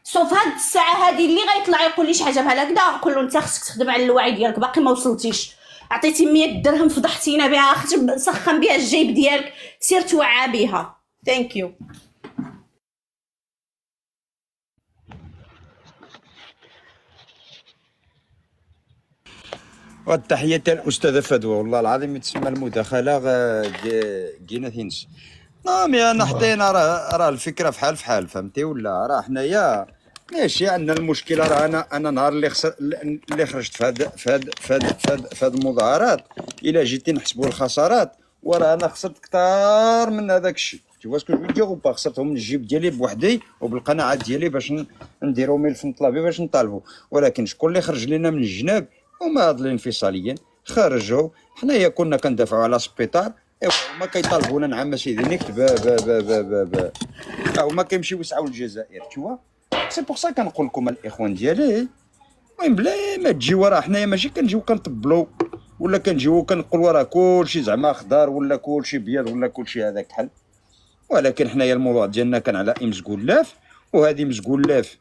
سوف هاد الساعه هادي اللي غيطلع يقول لي شي حاجه بحال هكذا نقول له انت خصك تخدم على الوعي ديالك، باقي ما وصلتيش. عطيتي 100 درهم فضحتينا بها، خصك سخن بها الجيب ديالك، سير توعى بها. ثانك يو. والتحية الأستاذة فدوى، والله العظيم تسمى المداخلة جينا ثينس. نعم يا نحطينا راه الفكرة فحال فحال، فهمتي ولا؟ راه حنايا ماشي عندنا المشكلة. راه أنا نهار اللي خرجت في هاد المظاهرات، إلا جيتي نحسبوا الخسارات، وراه أنا خسرت كثار من هذاك الشيء. تشوف اسكو جو دير وبا، خسرتهم من الجيب ديالي بوحدي وبالقناعات ديالي باش نديرو ملف نطلع بيه باش نطالبوا. ولكن شكون اللي خرج لنا من الجناب؟ هما هاد الانفصاليين خرجوا. حنايا كنا كندافعوا على سبيطار، هما كيطالبونا نعم سيدي نكتب هما كيمشيو يسعوا للجزائر. تشوف سي بوغ سا كنقول لكم الاخوان ديالي، المهم بلا ما تجيو راه حنايا ماشي كنجيو كنطبلوا ولا كنجيو كنقولوا راه كلشي زعما خضر ولا كلشي بيض ولا كلشي هذاك الحل. ولكن حنايا الموضوع ديالنا كان على مزقولاف، وهذه مزقولاف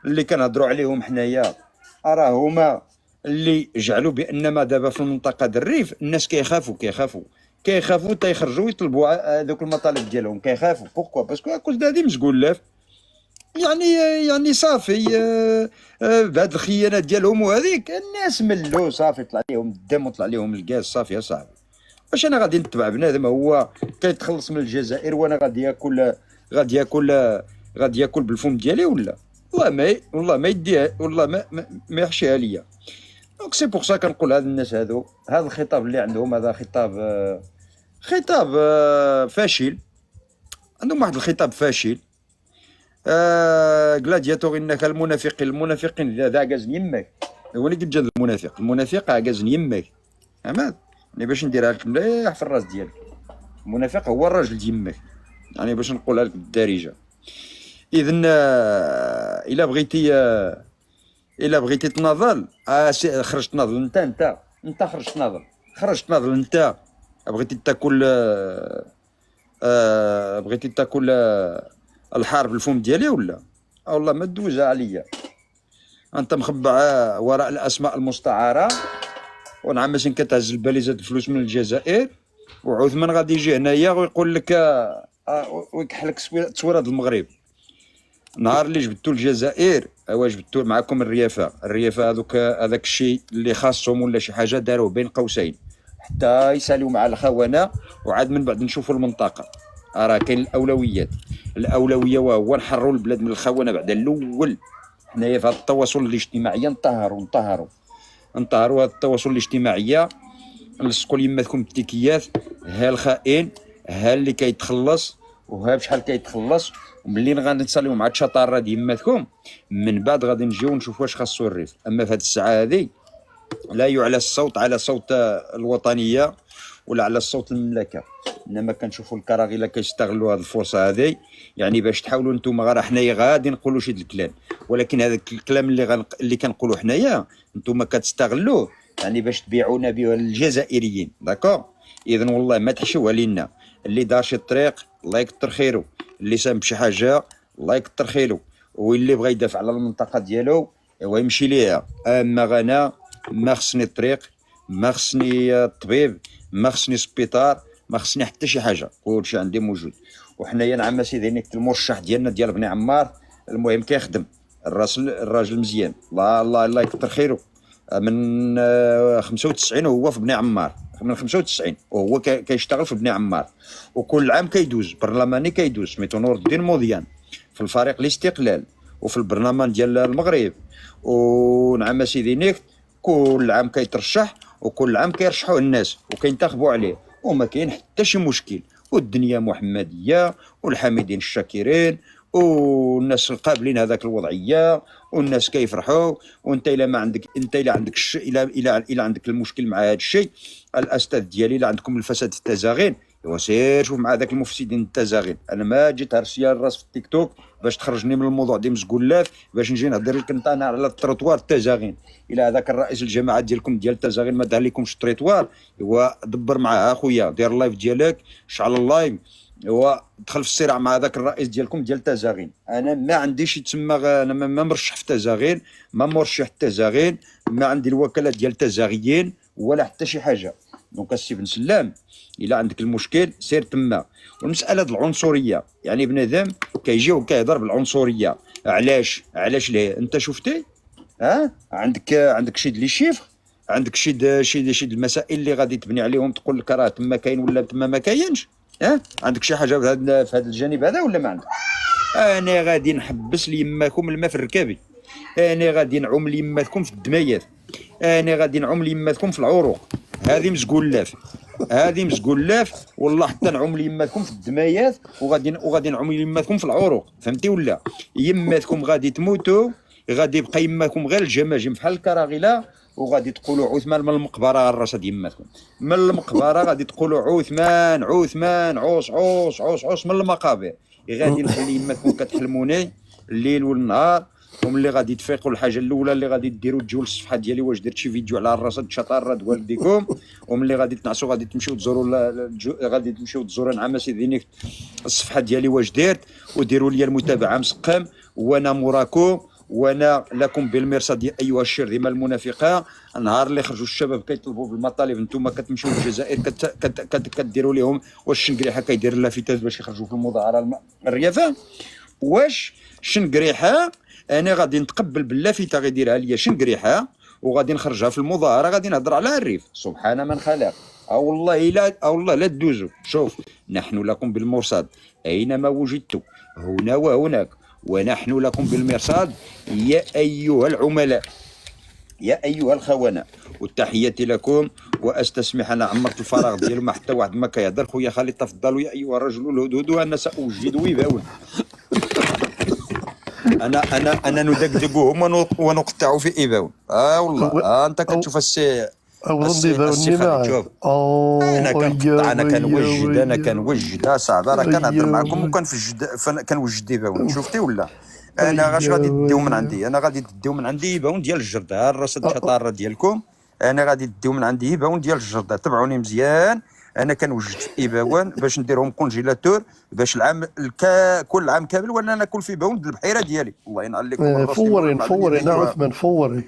اللي كنهضروا عليهم حنايا راه هما اللي جعلوا بان ما دابا في المنطقه د الريف الناس كيخافوا تيخرجوا يطلبوا هذوك المطالب ديالهم، كيخافوا. بوكو باسكو كل هذه مزقولاف، يعني صافي بهاد الخيانات ديالهم وهذيك الناس ملوا صافي، طلع لهم الدم وطلع لهم الكاز صافي يا صاحبي. واش انا غادي نتبع بنادم هو كيتخلص من الجزائر وانا غادي ياكل بالفم ديالي؟ ولا والله ما يديها، والله ما يحشيها ليا. دونك سي بوغ سا كنقول هاد الناس هذا الخطاب اللي عندهم هذا خطاب فاشل. عندهم واحد الخطاب فاشل. غلادياتور انك المنافقين ذا عكازن يمك. هو اللي قد جا المنافق عكازن يمك، فهمت؟ يعني باش نديرها لك مليح في الراس ديالك، المنافق هو الراجل ديمك، يعني باش نقولها لك بالدارجه. اذا الا بغيتي تناضل، خرجت ناضل انت خرجت ناضل انت بغيتي تاكل الحرب الفم ديالي ولا؟ والله ما تدوزها عليا. انت مخبع وراء الاسماء المستعاره، ونعم ماشي كتهز الباليزه الفلوس من الجزائر، وعثمان غادي يجي هنايا ويقول لك ويكحلك تصويره المغرب. نهار اللي جبتوا الجزائر جبتوا معكم الريافه هذاك الشيء اللي خاصهم ولا شي حاجه داروه بين قوسين حتى يسالوا مع الخونه، وعاد من بعد نشوفوا المنطقه. راه كاين الاولويه وهو نحرروا البلاد من الخونه بعد الاول. حنايا في هذا التواصل الاجتماعي نطهروا هذا التواصل الاجتماعي، نلصقوا يماتكم التيكيات، ها الخائن، ها اللي كيتخلص، وها بشحال كيتخلص. وملي غادي نصليو مع الشطاره ديال يماتكم، من بعد غادي نجيو نشوف واش خاصو الريف. اما في هذه الساعه هذه لا يعلى الصوت على صوت الوطنيه ولا على صوت المملكه، انما كنشوفوا الكراغيله كيستغلوا هذه الفرصه هذه، يعني باش تحاولوا نتوما راه حنايا غادي نقولوا شي الكلام، ولكن هذا الكلام اللي كنقولوا حنايا نتوما كتستغلوه يعني باش تبيعونا به للجزائريين. داكور؟ اذا والله ما تحشوها لينا. اللي دار شي طريق الله يكثر خيره، اللي سام بشي حاجه الله يكثر خيره، واللي بغى يدافع على المنطقه ديالو هو يمشي ليها. اما غانا ما خصني الطريق، ما خصني الطبيب، ما خصني سبيطار، ما خصني حتى شي حاجه، كلشي عندي موجود. وحنايا نعم سيدي نيك المرشح ديالنا ديال بني عمار، المهم كيخدم الراجل مزيان، الله يكثر خيره. من 95 وهو في بني عمار، من 95 وهو كيشتغل في بني عمار، وكل عام كيدوز برلماني، كيدوز سميتو نور الدين موضيان في الفريق الاستقلال وفي البرلمان ديال المغرب. ونعم سيدي نيك كل عام كيترشح، وكل عام كيرشحوه الناس وكينتخبوا عليه، وما كاين حتى شي مشكل. والدنيا محمديه والحامدين الشاكرين، والناس القابلين هذاك الوضعيه، والناس كيفرحوا. وانت الا ما عندك، انت الا عندك الا عندك المشكل مع هذا الشيء، الاستاذ ديالي الا عندكم الفساد التزاغين، ايوا سير شوف مع ذاك المفسدين التزاغين. انا ما جيت هرسيا الراس في التيك توك باش تخرجني من الموضوع ديال مزقولات باش نجي نهضر لك انت انا على التروطوار التزاغين. الى هذاك الرئيس الجماعه ديالكم ديال التزاغين ما دار لكمش التروطوار، ايوا دبر معاه اخويا، دير اللايف ديالك، شعل اللايف هو دخل في الصراع مع ذاك الرئيس ديالكم ديال تزاغين. انا ما عنديش يتسمى انا ما مرشح في تزاغين، ما مرشح تزاغين، ما عندي الوكاله ديال تزاغيين ولا حتى شي حاجه. دونك السي بن سلام الا عندك المشكل سير تما. والمساله د العنصريه يعني بنادم كيجي وكيهضر بالعنصريه، علاش ليه؟ انت شفتي عندك شي لي شيفر، عندك شي المسائل اللي غادي تبني عليهم تقول لك راه تما كاين ولا تما ما كاينش؟ عندك شي حاجه في هذا الجانب هذا ولا ما عندك؟ انا غادي نحبس ليماكم الماء في الركابي، انا غادي نعوم ليماتكم في الدمايات، انا غادي نعوم ليماتكم في العروق. هذه مسقول لاف والله، حتى نعوم ليماتكم في الدمايات وغادي نعوم ليماتكم في العروق. فهمتي ولا؟ يماتكم غادي تموتوا، غادي يبقى يماكم غير الجماجم بحال الكراغيله، وغادي تقولوا عثمان من المقبره على الراس ديال يماتكم. من المقبره غادي تقولوا عثمان عوس من المقابر. غادي نخلي يماتكم كتحلموني الليل والنهار. وملي غادي تفيقوا الحاجه الاولى اللي غادي ديروا تجيو للصفحه ديالي واش درت شي فيديو على الرصد شطاره د والديكم. وملي غادي تنعسوا غادي تمشيو تزوروا نعم سيدي الصفحه ديالي واش درت، وديروا لي المتابعه مسقم. وانا موراكم، وانا لكم بالمرصاد ايها الشرذمه المنافقه. النهار اللي خرجوا الشباب كيطلبوا بالمطالب انتم كتمشيو للجزائر كديروا لهم واش شنقريحه كيدير لافتات باش يخرجوا في المظاهره الريافه. واش شنقريحه انا غادي نتقبل باللافته غيديرها ليا شنقريحه وغادي نخرجها في المظاهره غادي نهضر على الريف؟ سبحان من خلق. والله لا تدوزوا. شوف، نحن لكم بالمرصاد اينما وجدتم هنا وهناك، ونحن لكم بالمرصاد يا ايها العملاء يا ايها الخونه. والتحياتي لكم، واستسمح انا عمرت الفراغ ديالو ما حتى واحد ما كيهضر. خويا خالد تفضلوا يا ايها الرجل الهدود، وانا ساوجد ويباون. انا ندقدقهم ونقطع في ايباون. والله انت كتشوف السي خالد. شوف انا كنقطع، انا كنوجد صاحبي، راه كنهضر معكم كنوجد ايباون. شفتي ولا؟ انا غاش غادي تديو من عندي، انا غادي تديو من عندي ايباون ديال الجرده. الرصد الشطاره ديالكم انا غادي تديو من عندي ايباون ديال الجرده. تبعوني مزيان، انا كنوجد في ايباون باش نديرهم كونجيلاتور باش العام كل عام كامل وانا ناكل في باون البحيره ديالي. الله ينعل لكم. فورين عثمان فورين.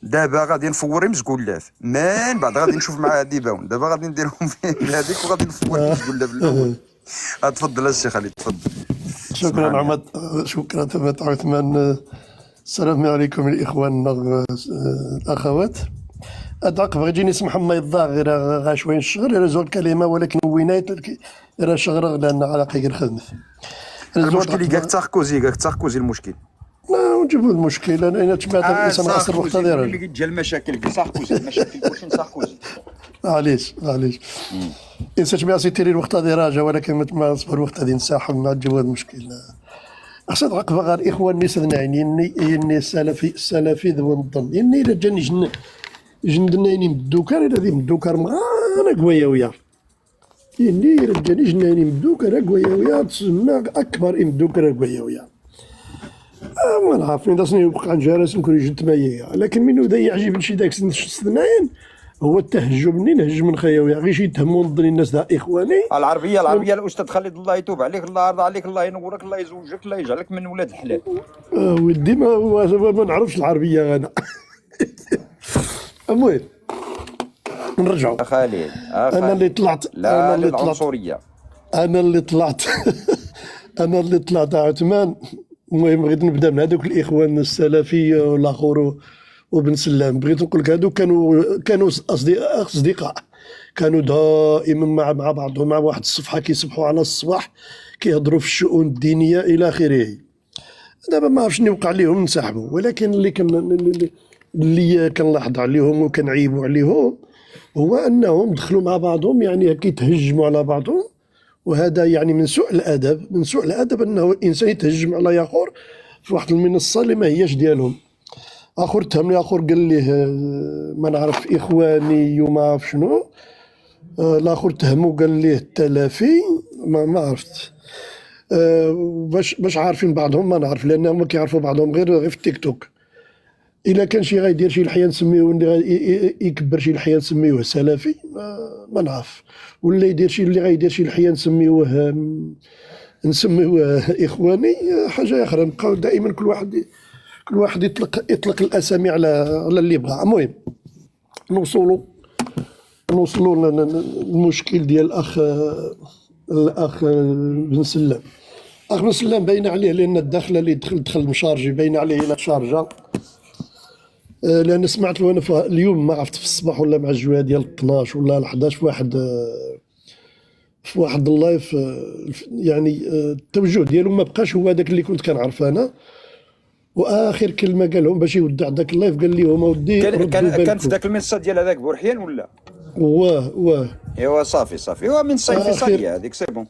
دابا غادي نفوري مسقول لاف، من بعد غادي نشوف مع هادي باون. دابا غادي نديرهم في هذيك وغادي نفوري مسقول لاف الاول. تفضل السي خالد تفضل. شكرا عماد، شكرا ثمت عثمان. السلام عليكم الاخوان الاخوات. ادعق بغيتي نسمح ما يضاع غير غا شويه الشغل غير زول كلمه، ولكن وينايت راه شغل لان علاقه غير خدمه. المشكل اللي قالك ساركوزي المشكل. لا نجيبوا المشكل. انا تبعت الانسان اصلا وقت هذا اللي جا المشاكل ساركوزي، المشاكل كلشي ساركوزي. معليش الانسان تبع سيتيري الوقت هذا راجع، ولكن ما نصبر الوقت هذا نساحب ما تجيبوا هذا المشكل. اقصد عقبه غير الاخوان اللي سدناين اني السلفي ذو نظن اني الا جاني جندنايني من الدوكار الى ذي من الدوكار انا قويه وياه اني رجاني جناني من الدوكار قويه وياه تسمى اكبر من الدوكار قويه وياه. ما نعرف اذا صني وقع جالس نكون جد مايا، لكن منو ذا يعجبني شي داك السنين هو التهجم. منين نهج من خيا وياه غير شي يتهمون ضد الناس ذا اخواني. العربيه الاستاذ خالد الله يتوب عليك، الله يرضى عليك، الله ينورك، الله يزوجك، الله يجعلك من ولاد الحلال. ودي ما نعرفش العربيه انا. المهم نرجعوا. خالد انا اللي طلعت لا للعنصريه. انا اللي طلعت عثمان. المهم بغيت نبدا من هذوك الاخوان السلفي والاخر وبن سلام. بغيت نقول لك هذوك كانوا اصدقاء، كانوا دائما مع بعضهم، مع واحد الصفحه كيصبحوا على الصباح كيهضروا في الشؤون الدينيه الى اخره. دابا ما عرفتش شنو وقع لهم انسحبوا، ولكن اللي كنلاحظ عليهم وكنعيبوا عليهم هو انهم دخلوا مع بعضهم يعني كيتهجموا على بعضهم. وهذا يعني من سوء الادب انه الانسان يتهجم على اخر في واحد المنصه اللي ما هياش ديالهم. اخر تهمني، اخر قال ليه ما نعرف اخواني وما عرف شنو. الاخر تهمو قال ليه التلافي ما عرفت. باش عارفين بعضهم ما نعرف، لانهم كيعرفوا بعضهم غير في التيك توك. الا كان شي غايدير شي لحيه نسميوه يكبر شي لحيه نسميوه سلفي، ما نعرف، ولا يدير شي اللي غايدير شي لحيه نسميوه اخواني، حاجه اخرى. نبقاو دائما كل واحد يطلق الاسامي على اللي بغا. المهم نوصلوا للمشكل ديال الاخ بن سلام. اخ بن سلام باين عليه، لان الداخله اللي دخل مشارجي باين عليه الى شارجه. لان سمعت له انا اليوم، ما عرفت في الصباح ولا مع الجويه ديال 12 ولا 11 في واحد اللايف، يعني التوجه ديالو ما بقاش هو هذاك اللي كنت كنعرف انا. واخر كلمه قالهم باش يودع ذاك اللايف، قال لهم اودي كان في ذاك المنصه ديال هذاك بورحيان ولا؟ واه ايوا صافي هو من صيفي صافي هذيك سي بون.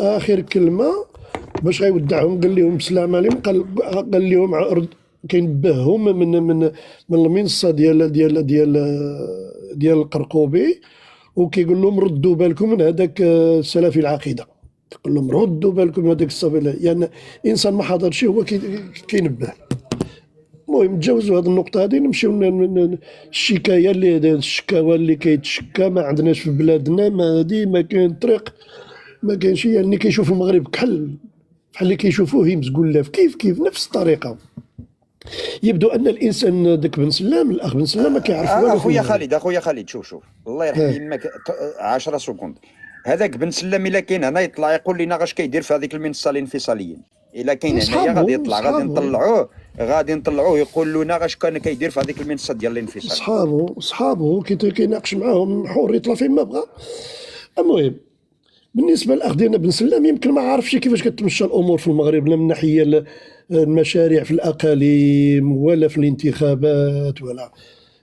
اخر كلمه باش غيودعهم قال لهم السلام عليكم. قال لهم كينبههم من المنصه ديال القرقوبي، وكيقول لهم ردوا بالكم من هذاك السلفي العقيده. يقول لهم ردوا بالكم من هذاك السلفي، يعني انسان ما حضرش هو كينبه. المهم تجاوزوا هذه النقطه هذه، نمشيو الشكاوى اللي كيتشكى ما عندناش في بلادنا، ما كاين طريق، ما كاينش. يعني كيشوفوا المغرب بحال اللي كيشوفوه يمزقوا كيف نفس الطريقه. يبدو ان الانسان ذاك بن سلام، الاخ بن سلام، ما كيعرف والو. اخويا خالد شوف الله يرحم يماك 10 سكوند. هذاك بن سلام الا كاين هنا يطلع يقول لنا اش كيدير في هذيك المنصه الانفصاليين. الا كاين هنايا غادي يطلع، غادي نطلعوه يقول لنا اش كان كيدير في هذيك المنصه ديال الانفصال. صحابه كيناقش معاهم، حر يطلع فين ما بغى. المهم بالنسبه للاخ ديالنا بن سلام، يمكن ما عارفش كيفاش كتمشى الامور في المغرب، لا من ناحيه المشاريع في الاقاليم ولا في الانتخابات ولا.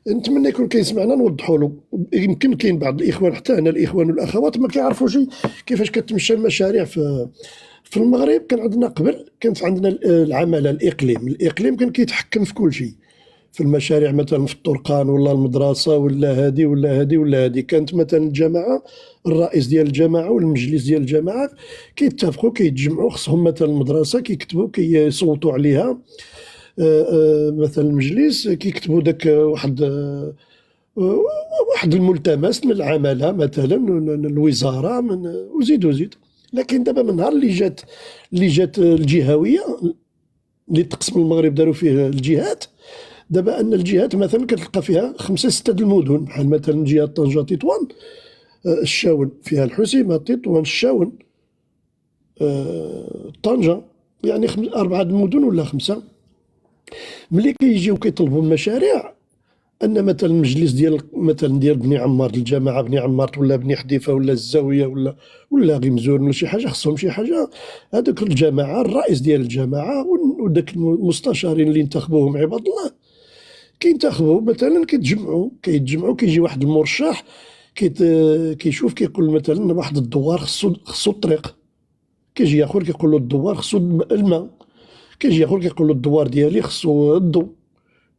نتمنى يكون كيسمعنا نوضحوا له. يمكن كاين بعض الاخوان، حتى انا الاخوان والاخوات، ما كيعرفوش كيفاش كتمشى المشاريع في المغرب. كانت عندنا العماله الاقليم كان كيتحكم في كل شيء، في المشاريع مثلا في الطرقان ولا المدرسه ولا هذه. كانت مثلا الجماعه، الرئيس ديال الجماعه والمجلس ديال الجماعه كيتفقوا كيتجمعوا، خصهم مثلا المدرسه كيكتبوا كيصوتوا عليها. مثلا المجلس كيكتبوا داك واحد الملتمس من العماله، مثلا الوزاره وزيد. لكن دابا من نهار اللي جات الجهويه، اللي تقسم المغرب داروا فيه الجهات، دابا ان الجهات مثلا كتلقى فيها 5-6 المدن، بحال مثلا جهه طنجه تطوان، الشاون فيها الحسيمه، تطوان، الشاون، طنجه، يعني 4 المدن ولا 5. ملي كيجيو كيطلبوا المشاريع، ان مثلا المجلس ديال بني عمار، الجماعه بني عمار ولا بني حذيفه ولا الزاويه ولا غمزون ولا شي حاجه، خصهم شي حاجه. هذوك الجماعه، الرئيس ديال الجماعه وداك المستشارين اللي انتخبوهم عباد الله، كينتخبوا مثلا، كيتجمعوا كيجي واحد المرشح كيشوف، كيقول مثلا واحد الدوار خصو الطريق، كيجي اخر كيقول له الدوار خصو الماء، كيجي اخر كيقول له الدوار ديالي خصو الضوء.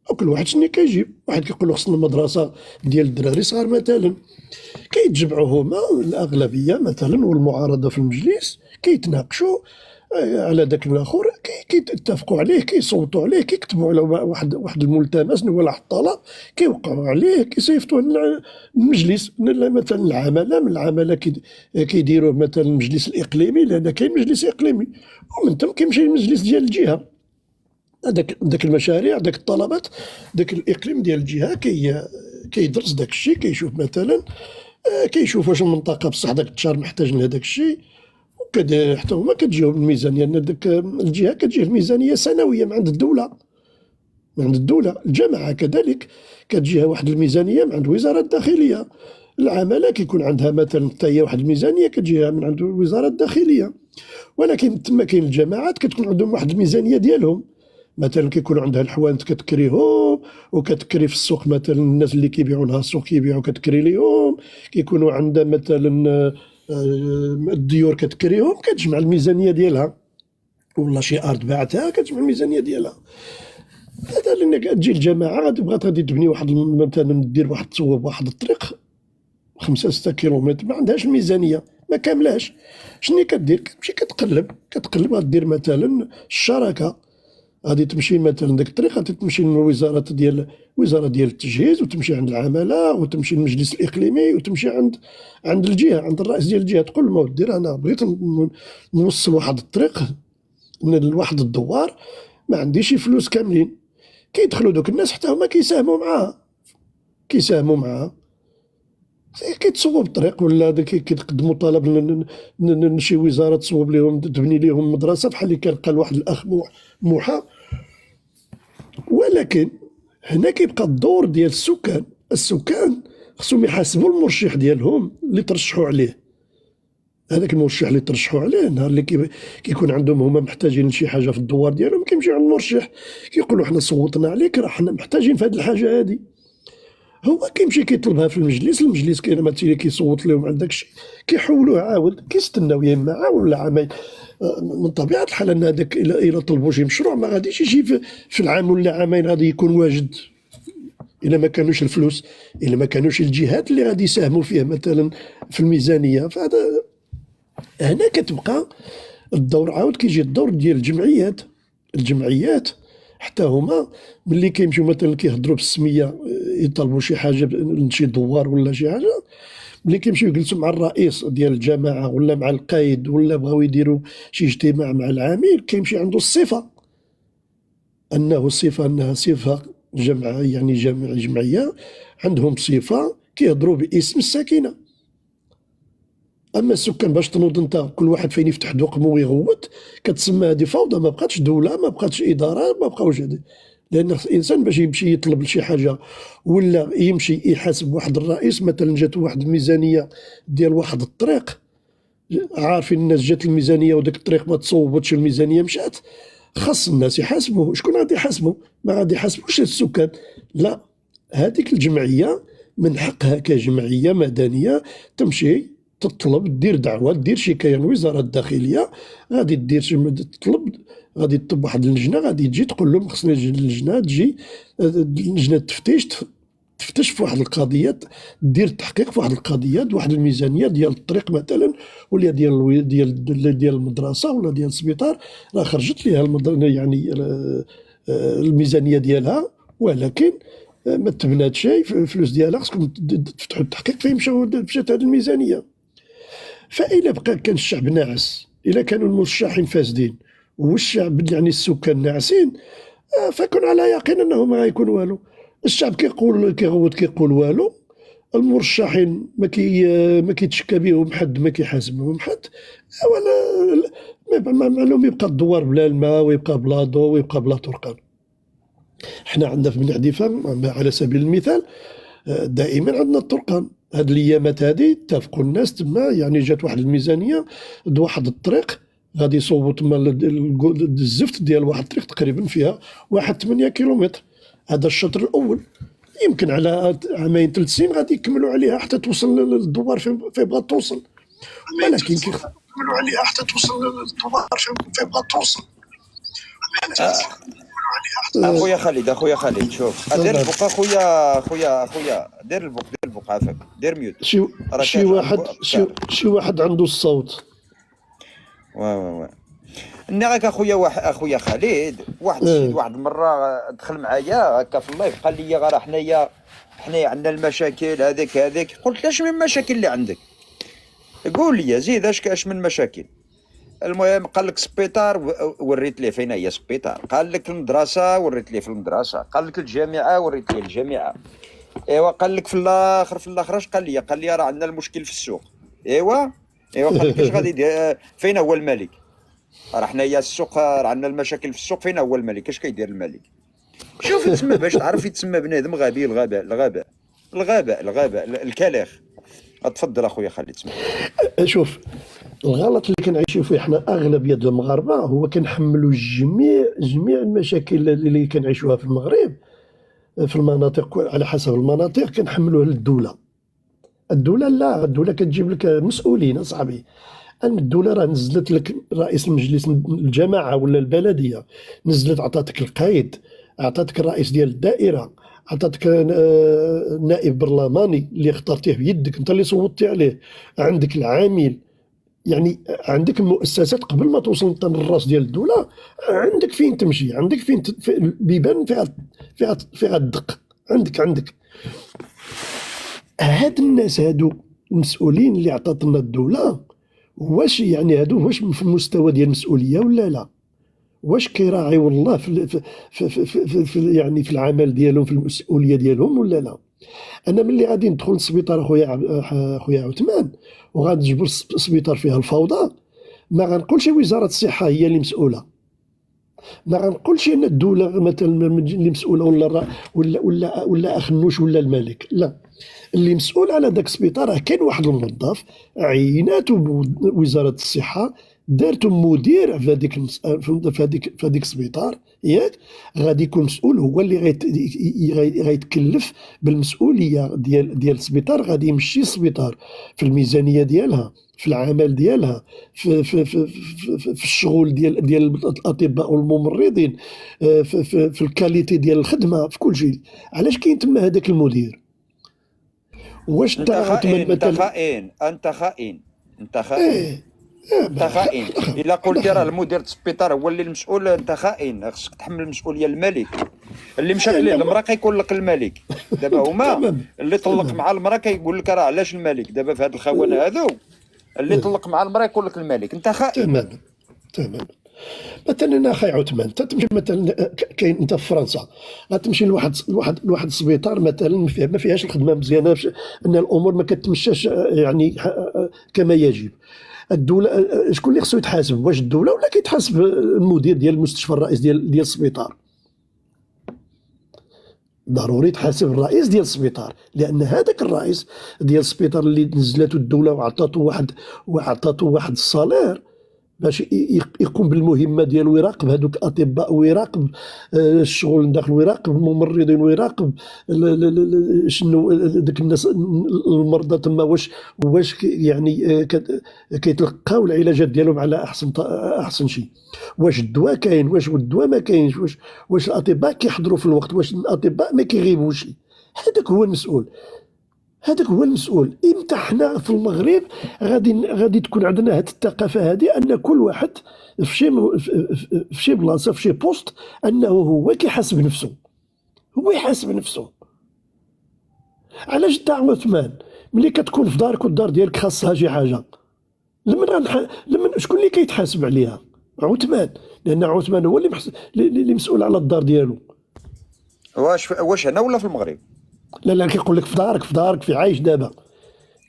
وكل واحد شنو كيجيب، واحد كيقول له خصنا المدرسه ديال الدراري صغار مثلا. كيتجمعوا هما الاغلبيه مثلا والمعارضه في المجلس، كيتناقشوا على داك الاخر، كيتفقوا عليه، كيصوتوا عليه، كيكتبوا على واحد الملتمس ولا واحد الطلب، كيوقعوا عليه، كيصيفطوه للمجلس. مثلا العماله، من العماله كيديروه مثلا المجلس الاقليمي، لان كاين مجلس اقليمي، ومن ثم كيمشي للمجلس ديال الجهه. داك المشاريع، داك الطلبات، داك الاقليم ديال الجهه كيدرس داك الشيء، كيشوف مثلا، كيشوف واش المنطقه بصح داك التشار محتاج لهداك الشيء، حتى هما كتجيهم الميزانيه، لان داك الجهه كتجيه الميزانيه سنويه من عند الدوله. الجماعه كذلك كتجيها واحد الميزانيه من عند وزاره الداخليه. العماله كيكون عندها مثلا حتى هي واحد الميزانيه كتجيها من عند وزاره الداخليه. ولكن تما كاين الجماعات كتكون عندهم واحد الميزانيه ديالهم، مثلا كيكون عندها الحوانت كتكريهم، وكتكري في السوق مثلا الناس اللي كيبيعوا لها السوق كيبيعوا كتكري ليهم، كيكونوا عندها مثلا الديور كتكريهم، كتجمع الميزانيه ديالها، ولا شي ارض باعتها كتجمع الميزانيه ديالها. هذا لان كتجي الجماعه بغات غادي تبني واحد مثلا، دير واحد تصوب واحد الطريق 5-6 كيلومتر، ما عندهاش الميزانيه، ما كاملاش. شنو كدير؟ كتمشي كتقلب غادير مثلا الشراكه، غادي تمشي مثلا داك الطريق غادي تمشي للوزاره ديال التجهيز، وتمشي عند العماله، وتمشي للمجلس الاقليمي، وتمشي عند الجهه، عند الرئيس ديال الجهه، تقول له دير انا بغيت نوصل واحد الطريق لواحد الدوار، ما عنديش فلوس كاملين. كيدخلوا دوك الناس حتى هما كيساهموا معاه، كيتصوب الطريق، ولا كيتقدموا طلب لشي وزاره تصوب لهم تبني لهم مدرسه بحال اللي كان قال واحد الاخ موحى. ولكن هنا كيبقى الدور ديال السكان خصهم يحاسبوا المرشح ديالهم اللي ترشحوا عليه. هذاك المرشح اللي ترشحوا عليه نهار اللي كيكون عندهم هما محتاجين لشي حاجه في الدوار ديالهم، كيمشيو عند المرشح كيقولوا حنا صوتنا عليك، راه حنا محتاجين في هذه الحاجه هذه. هو كيمشي كيطلبها في المجلس كاين مثلا كيصوت لهم على داكشي، كيحولوه عاود كيستناو يا اما عام ولا عامين. من طبيعه الحال ان هذاك الا طلبوا شي مشروع ما غاديش يجي في العام ولا عامين، غادي يكون واجد الا ما كانوش الفلوس، الا ما كانوش الجهات اللي غادي يساهموا فيه مثلا في الميزانيه. فهذا هنا كتبقى الدور، عاود كيجي الدور ديال الجمعيات حتى هما ملي كيمشيو مثلا كيهضروا بالسميه يطلبوا شي حاجه لشي دوار ولا شي حاجه، ملي كيمشيو يجلسوا مع الرئيس ديال الجماعه ولا مع القايد ولا بغاو يديروا شي اجتماع مع العامل، كيمشي عنده الصفه انها صفه يعني جمعيه عندهم صفه كيهضروا باسم الساكنه. اما السكان باش تنوض انت كل واحد فين يفتح دوقمو ويغوت، كتسمى هذه فوضى، ما بقاتش دوله، ما بقاتش اداره، ما بقاوش هذه. لان الانسان باش يمشي يطلب شي حاجه ولا يمشي يحاسب واحد الرئيس، مثلا جات واحد الميزانيه ديال واحد الطريق، عارفين الناس جات الميزانيه وداك الطريق ما تصوبتش، الميزانيه مشات، خاص الناس يحاسبوه. شكون غادي يحاسبو؟ ما غادي يحاسبوش السكان، لا، هذيك الجمعيه من حقها كجمعيه مدنيه تمشي تطلب، دير دعوه، دير شكايه لوزاره الداخليه، غادي تطلب، غادي تطلب واحد اللجنه، غادي تجي تقول لهم خصني اللجنه تجي، لجنه تفتيش تفتش في واحد القضيه، دير تحقيق في واحد القضيه، واحد الميزانيه ديال الطريق مثلا، ولا ديال المدرسه ولا ديال السبيطار، راه خرجت ليها يعني الميزانيه ديالها، ولكن ما تبنات شيء، الفلوس ديالها خصكم تفتحوا التحقيق فين مشات هذه الميزانيه. فإلا بقى كان الشعب ناعس، إلا كانوا المرشحين فاسدين والشعب يعني السكان ناعسين، فكن على يقين أنه ما غيكون والو. الشعب كيغوت كيقول والو، المرشحين ما كيتشكى بهم حد، ما كيحاسب بهم حد، ولا معلوم يبقى الدوار بلا الماء، ويبقى بلا ضوء، ويبقى بلا طرقان. حنا عندنا في بن حديفة على سبيل المثال دائما عندنا الطرقان. هاد الايامات هادي اتفقوا الناس تما، يعني جات واحد الميزانيه واحد الطريق غادي يصوبوا تما الزفت ديال واحد الطريق تقريبا فيها واحد 8 كيلومتر. هذا الشطر الاول، يمكن على عامين 3 سنين غادي يكملوا عليها حتى توصل للدوار فين بغات توصل، ولكن كيكملوا عليها حتى توصل للدوار فين بغات توصل. اخويا خالد شوف، دير البوق اخويا دير البوق عافاك، دير ميوت. شي واحد عنده الصوت. واه نراك اخويا خالد، واحد المره دخل معايا هكا في اللايف، قال لي راه حنايا عندنا المشاكل هذيك. قلت له اش من مشاكل اللي عندك؟ قول لي زيد اش من مشاكل. المهم قال لك سبيطار، وريت ليه فين هي سبيطار، قال لك المدرسه، وريت ليه في المدرسه، قال لك الجامعه، وريت ليه الجامعه، ايوا قال لك في الاخر اش قال لي راه عندنا المشكل في السوق. ايوا قال لك اش غادي يدير، فين هو الملك؟ راه حنايا السوق، راه عندنا المشاكل في السوق، فين هو الملك؟ اش كيدير الملك؟ شوف يتسمى باش تعرف، يتسمى بنادم غبي، الغباء الكلاخ. تفضل اخويا خالد تسمع. شوف، الغلط اللي كنعيشوا فيه حنا اغلبيه المغاربه هو كنحملوا جميع المشاكل اللي كنعيشوها في المغرب في المناطق، على حسب المناطق كنحملوها للدوله. لا، الدوله كتجيب لك مسؤولين اصاحبي. الدوله راه نزلت لك رئيس المجلس الجماعه ولا البلديه، نزلت عطاتك القايد، عطاتك الرئيس ديال الدائره، عطاتك نائب برلماني اللي اخترتيه بيدك انت اللي صوتي عليه، عندك العامل يعني عندك المؤسسات قبل ما توصل انت للراس ديال الدوله، عندك فين تمشي، عندك فين البيبان فيها الدق، عندك هاد الناس هادو المسؤولين اللي عطات لنا الدوله، واش يعني هادو واش في المستوى ديال المسؤوليه ولا لا؟ واش كيراعيو الله يعني في العمل ديالهم، في المسؤوليه ديالهم ولا لا؟ انا ملي غادي ندخل للسبيطار خويا عثمان وغادي نجبر السبيطار فيها الفوضى، ما غنقولش وزاره الصحه هي اللي مسؤوله، ما غنقولش ان الدوله مثلا اللي مسؤوله ولا اخنوش ولا الملك، لا، اللي مسؤول على داك السبيطار راه كاين واحد الموظف عيناتو وزاره الصحه، دارتو مدير في هذيك السبيطار، ياك غادي يكون مسؤول، هو اللي غيتكلف بالمسؤوليه ديال السبيطار، غادي يمشي السبيطار في الميزانيه ديالها، في العمل ديالها، في الشغل ديال الاطباء والممرضين، في الكاليتي ديال الخدمه، في كل شيء. علاش كاين تما هذاك المدير؟ واش انت خائن، انت خائن. الا قلتي راه المدير السبيطار هو اللي المسؤول، انت خائن، خصك تحمل المسؤوليه الملك اللي مشات ليه المراه، كيقول لك الملك. دابا هما اللي طلق مع المراه كيقول لك راه علاش الملك، دابا في هاد الخونه هذو اللي طلق مع المراه يقول لك الملك، انت خائن. تماما. مثلا انا اخي عثمان، انت تمشي مثلا، كاين انت في فرنسا غتمشي لواحد السبيطار مثلا ما فيهاش الخدمه مزيانه، ان الامور ما كتمشاش يعني كما يجب. الدوله شكون اللي خصو يتحاسب؟ واش الدوله ولا كيتحاسب المدير ديال المستشفى، الرئيس ديال السبيطار؟ ضروري تحاسب الرئيس ديال السبيطار، لان هذاك الرئيس ديال السبيطار اللي نزلته الدوله وعطاتو واحد الصالير باش يقوم بالمهمه ديالو، يراقب هذوك الاطباء، ويراقب الشغل داخل، ويراقب الممرضين، ويراقب شنو ديك الناس المرضى تما، واش يعني كيتلقاو العلاجات ديالهم على احسن شيء، واش الدواء كاين، واش الدواء ما كاينش، واش الاطباء كيحضروا في الوقت، واش الاطباء ما كيغيبوش. هذاك هو المسؤول، هذاك هو المسؤول. امتى حنا في المغرب غادي تكون عندنا هذه الثقافه هذه، ان كل واحد في شي بلاصه، في شي بوست، انه هو كيحاسب نفسه، هو يحاسب نفسه. علاش انت عثمان ملي كتكون في دارك والدار ديالك خاصها شي حاجه، لمن شكون اللي كيتحاسب عليها؟ عثمان، لان عثمان هو اللي مسؤول على الدار ديالو. واش هنا ولا في المغرب؟ لا كيقول لك في دارك في عايش دابا.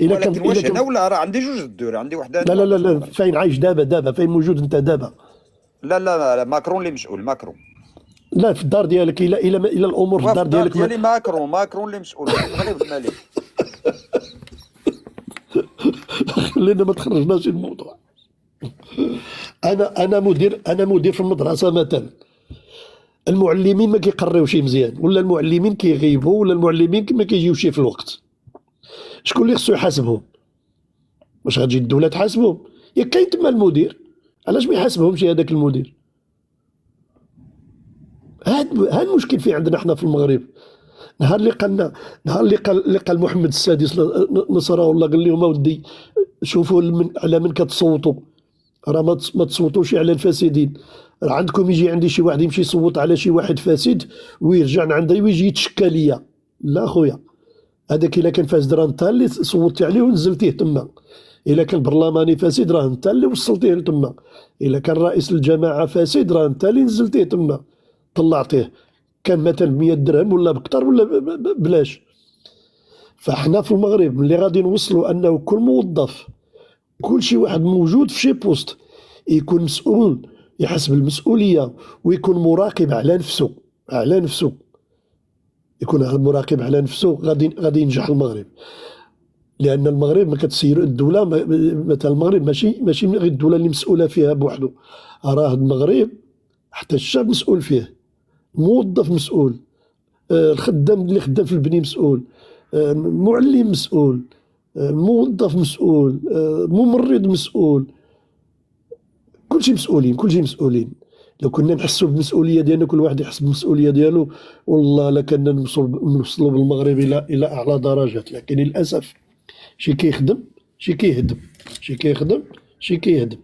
الا كان واش هنا ولا راه عندي جوج الدور، عندي وحده. لا فين عايش دابا فين موجود انت دابا؟ لا ماكرون اللي مسؤول، ماكرون. لا في الدار ديالك، الى الامور في الدار ديالك ديالي ماكرون اللي مسؤول، المغرب الملك. خلينا ما تخرجناش الموضوع. انا مدير في المدرسه مثلا، المعلمين ما كيقريوش مزيان، ولا المعلمين كيغيبوا، ولا المعلمين ما كيجيوش في الوقت. شكون اللي خصو يحاسبهم؟ واش غتجي الدوله تحاسبهم؟ ياك كاين تما المدير، علاش ما يحاسبهمش هذاك المدير؟ هاد المشكل في عندنا حنا في المغرب. نهار اللي قال محمد السادس نصره الله، قال لهم اودي شوفوا على من كتصوتوا، راه ما تصوتوش على الفاسدين. عندكم يجي عندي شي واحد يمشي يصوت على شي واحد فاسد ويرجع عندي ويجي يتشكى ليا، لا خويا، هذاك الا كان فاسد راه انت اللي صوتي عليه ونزلتيه تما، الا كان برلماني فاسد راه انت اللي وصلتيه تما، الا كان رئيس الجماعه فاسد راه انت اللي نزلتيه تما طلعتيه، كان مثلا 100 درهم ولا بكثر ولا بلاش. فاحنا في المغرب ملي غادي نوصلوا انه كل موظف، كل شي واحد موجود في شي بوست يكون مسؤول، يحس بالمسؤوليه، ويكون مراقب على نفسه، يكون مراقب على نفسه، غادي ينجح المغرب. لان المغرب ما كتسير الدوله، مثلا المغرب ماشي غير الدوله اللي مسؤوله فيها بوحده، راه المغرب حتى الشعب مسؤول فيه، الموظف مسؤول، الخدام اللي خدام في البني مسؤول، المعلم مسؤول، الموظف مسؤول، الممرض مسؤول، كلشي مسؤولين. لو كنا نحسوا بالمسؤوليه ديالنا، كل واحد يحس بالمسؤوليه ديالو، والله لكنا نوصلوا بالمغرب الى اعلى درجات. لكن للاسف شي كيخدم، شي كيهدم، ماشي كيهدم.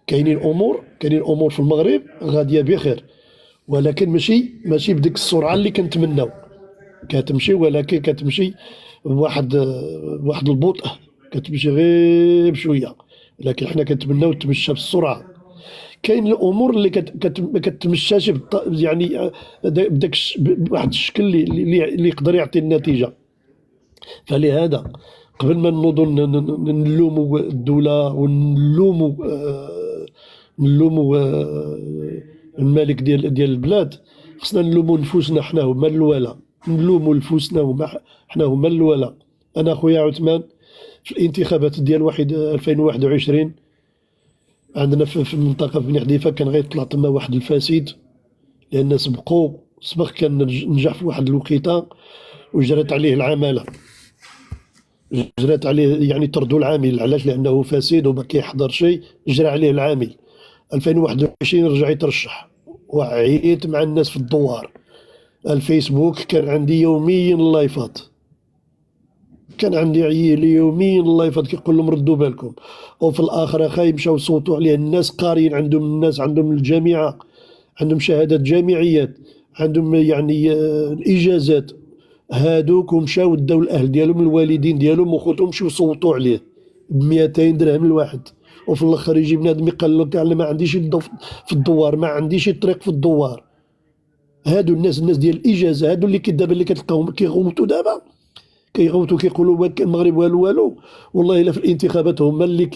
كاينين امور في المغرب غاديه بخير، ولكن ماشي بديك السرعه اللي كنتمناو. كتمشي، ولكن كتمشي بواحد البطء، كتمشي غير بشويه، لكن حنا كنتمناو تمشى بالسرعه. كاين الامور اللي ما كتمشاش يعني بداك بواحد الشكل اللي يقدر يعطي النتيجه. فلهذا قبل ما نوضوا نلوموا الدوله ونلوموا الملك ديال البلاد، خصنا نلوموا نفوسنا حنا هما الولا. نلوموا نفوسنا حنا هما الولا. انا خويا عثمان في الانتخابات ديال 2021 عندنا في المنطقه في بني حذيفه كان غيطلع تما واحد الفاسد، لان سبق كان نجح في واحد الوقيته وجرت عليه العماله، جرات عليه يعني طردوا العامل. علاش؟ لانه فاسد وما كيحضر شيء، جرى عليه العامل. 2021 رجع يترشح، وعيت مع الناس في الدوار. الفيسبوك كان عندي يوميا لايفات، كان عندي عيالي يوميا لايفات كيقول لهم ردوا بالكم. وفي الاخر اخاي مشاو صوتوا عليه الناس قاريين، الناس عندهم الجامعه، عندهم شهادات جامعيات، عندهم يعني الاجازات، هادوك ومشاو داو الاهل ديالهم الوالدين ديالهم وخوتهم مشاو صوتوا عليه ب 200 درهم الواحد. وفي الاخر يجي بنادم يقول لك انا ما عنديش يد في الدوار، ما عنديش طريق في الدوار. هادو الناس ديال الاجازه، هادو اللي دابا اللي كتلقاهم كيغوتوا دابا، كيغوتوا كيقولوا المغرب والو. والله الا في الانتخابات هما اللي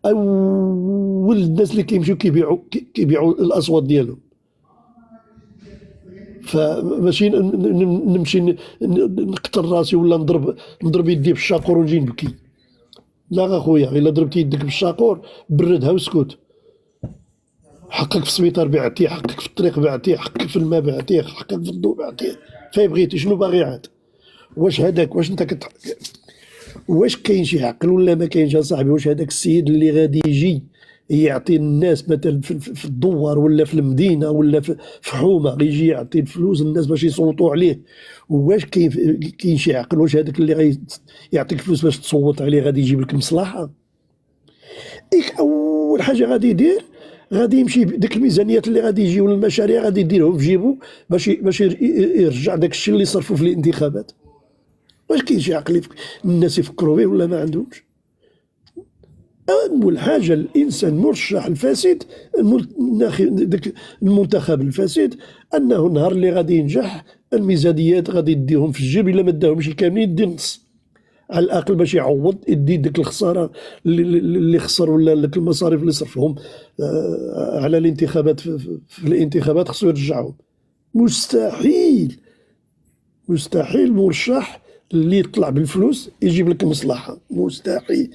اول الناس اللي كيمشيو كيبيعوا الاصوات ديالهم. فماشي نمشي نقتل راسي ولا نضرب يدي بالشاقور ونجي نبكي. لا اخويا، الا ضربتي يدك بالشاقور بردها واسكت. حقك في السبيطار بعتيه، حقك في الطريق بعتيه، حقك في الماء بعتيه، حقك في الضوء بعتيه. فين بغيتي؟ شنو باغي عاد؟ واش هذاك واش انت واش كاين شي عقل ولا ما كاينش اصاحبي؟ واش هذاك السيد اللي غادي يجي يعطي الناس مثلا في الدوار ولا في المدينه ولا في حومه، يجي يعطي الفلوس الناس باش يصوتوا عليه؟ واش كاين شي عقل؟ واش هذاك اللي يعطيك فلوس باش تصوت عليه غادي يجيب لك مصلحه؟ اول حاجه غادي يدير، غادي يمشي ديك الميزانيات اللي غادي يجيو للمشاريع غادي يديرهم في جيبو باش يرجع داك الشيء اللي صرفوا في الانتخابات. واش كاين شي عقل الناس يفكروا به ولا ما عندهمش؟ أول حاجة الإنسان مرشح الفاسد، المنتخب الفاسد، أنه النهار اللي غادي ينجح الميزانيات غادي يديهم في الجيب، إلا ما داهمش كاملين يدي النص على الأقل باش يعوض، يدي ديك الخسارة اللي خسر ولا ديك المصاريف اللي صرفهم على الانتخابات. في الانتخابات خصو يرجعهم. مستحيل مرشح اللي يطلع بالفلوس يجيب لك مصلحة، مستحيل.